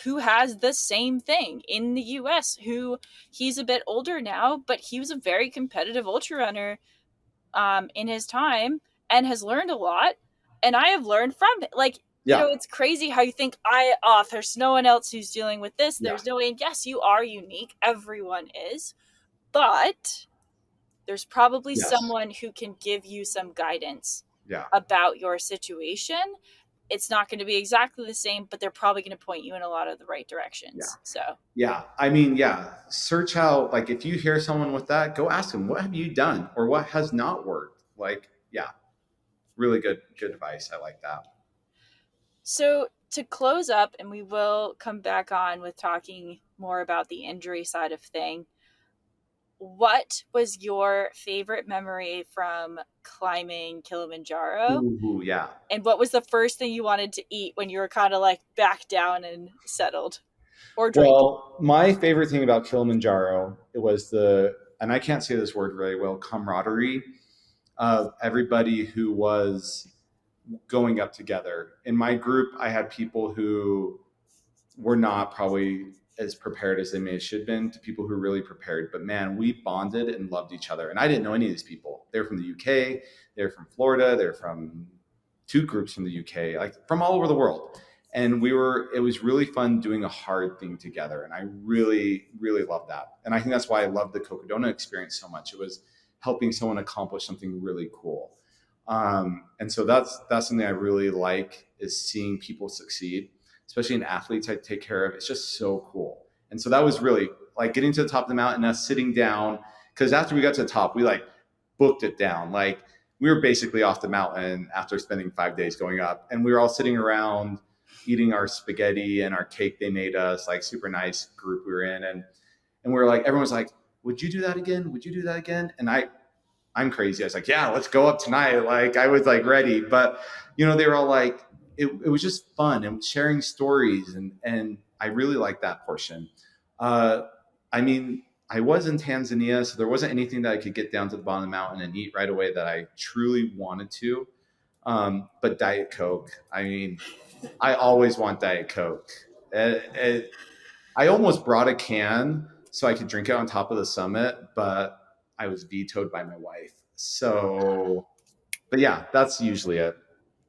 who has the same thing in the US, who he's a bit older now, but he was a very competitive ultra runner in his time and has learned a lot. And I have learned from it. Like, you yeah, know, it's crazy how you think, there's no one else who's dealing with this. yeah, There's no way. And yes, you are unique. Everyone is. But there's probably yes, someone who can give you some guidance yeah, about your situation. It's not going to be exactly the same, but they're probably going to point you in a lot of the right yeah. directions. So, Yeah, I mean, yeah, search out, like, if you hear someone with that, go ask them, what have you done or what has not worked? Like, yeah, really good advice. I like that. so to close up, and we will come back on with talking more about the injury side of thing. What was your favorite memory from climbing Kilimanjaro? Ooh, yeah. And what was the first thing you wanted to eat when you were kind of like back down and settled or drink? Well, my favorite thing about Kilimanjaro, it was and I can't say this word very well, camaraderie of everybody who was going up together. In my group, I had people who were not probably as prepared as they may have should have been to people who were really prepared. But man, we bonded and loved each other. And I didn't know any of these people. They're from the UK, they're from Florida, they're from two groups from the UK, like from all over the world. And it was really fun doing a hard thing together. And I really, really loved that. And I think that's why I loved the Cocodona experience so much. It was helping someone accomplish something really cool. And so that's something I really like is seeing people succeed, especially in athletes I take care of. It's just so cool. And so that was really like getting to the top of the mountain, us sitting down, because after we got to the top, we like booked it down. Like we were basically off the mountain after spending 5 days going up, and we were all sitting around eating our spaghetti and our cake they made us, like super nice group we were in. And we were like, everyone was like, would you do that again? Would you do that again? And I'm crazy. I was like, yeah, let's go up tonight. Like I was like ready, but they were all like, it was just fun and sharing stories. And I really like that portion. I mean, I was in Tanzania, so there wasn't anything that I could get down to the bottom of the mountain and eat right away that I truly wanted to. But Diet Coke, I mean, I always want Diet Coke. I almost brought a can so I could drink it on top of the summit, but I was vetoed by my wife. So, but yeah, that's usually it.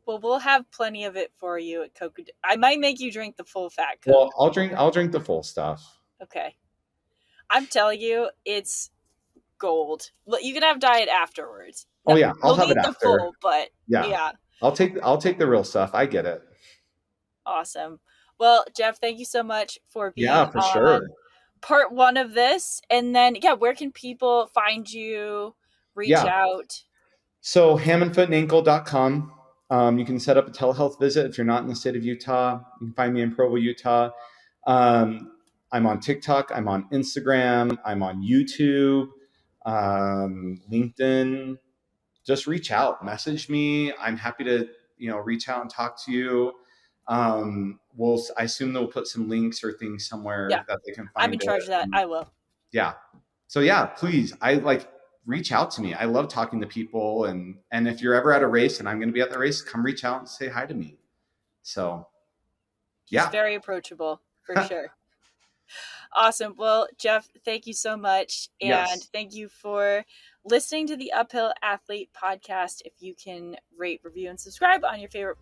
Well, we'll have plenty of it for you at Coke. I might make you drink the full fat Coke. Well, I'll drink the full stuff. Okay. I'm telling you, it's gold. You can have diet afterwards. Oh yeah, I'll You'll have need it the after. full, but Yeah. yeah. I'll take the real stuff. I get it. Awesome. Well, Jeff, thank you so much for being Yeah, for on sure. part one of this. And then, yeah, where can people find you, reach Yeah. out? So hammondfootandAnkle.com. You can set up a telehealth visit if you're not in the state of Utah. You can find me in Provo, Utah. I'm on TikTok. I'm on Instagram. I'm on YouTube, LinkedIn. Just reach out, message me. I'm happy to reach out and talk to you. I assume they'll put some links or things somewhere that they can find. I'm in charge of that. I will. Yeah. So yeah, please. Reach out to me. I love talking to people, and if you're ever at a race and I'm going to be at the race, come reach out and say hi to me. So yeah. He's very approachable for sure. Awesome. Well, Jeff, thank you so much. And thank you for listening to the Uphill Athlete podcast. If you can rate, review, and subscribe on your favorite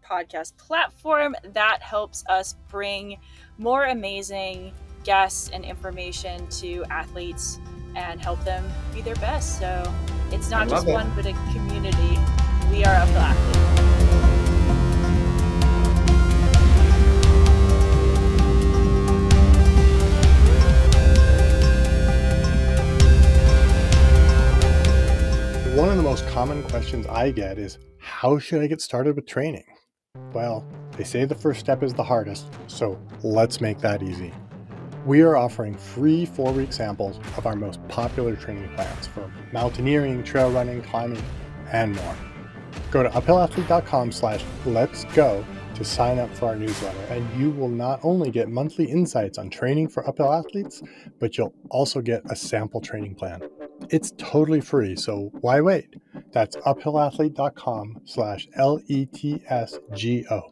podcast platform, that helps us bring more amazing guests and information to athletes and help them be their best. So it's not just one, but a community. We are Uphill Athlete. One of the most common questions I get is, how should I get started with training? Well, they say the first step is the hardest, so let's make that easy. We are offering free 4-week samples of our most popular training plans for mountaineering, trail running, climbing, and more. Go to uphillathlete.com/letsgo to sign up for our newsletter, and you will not only get monthly insights on training for uphill athletes, but you'll also get a sample training plan. It's totally free, so why wait? That's uphillathlete.com/letsgo.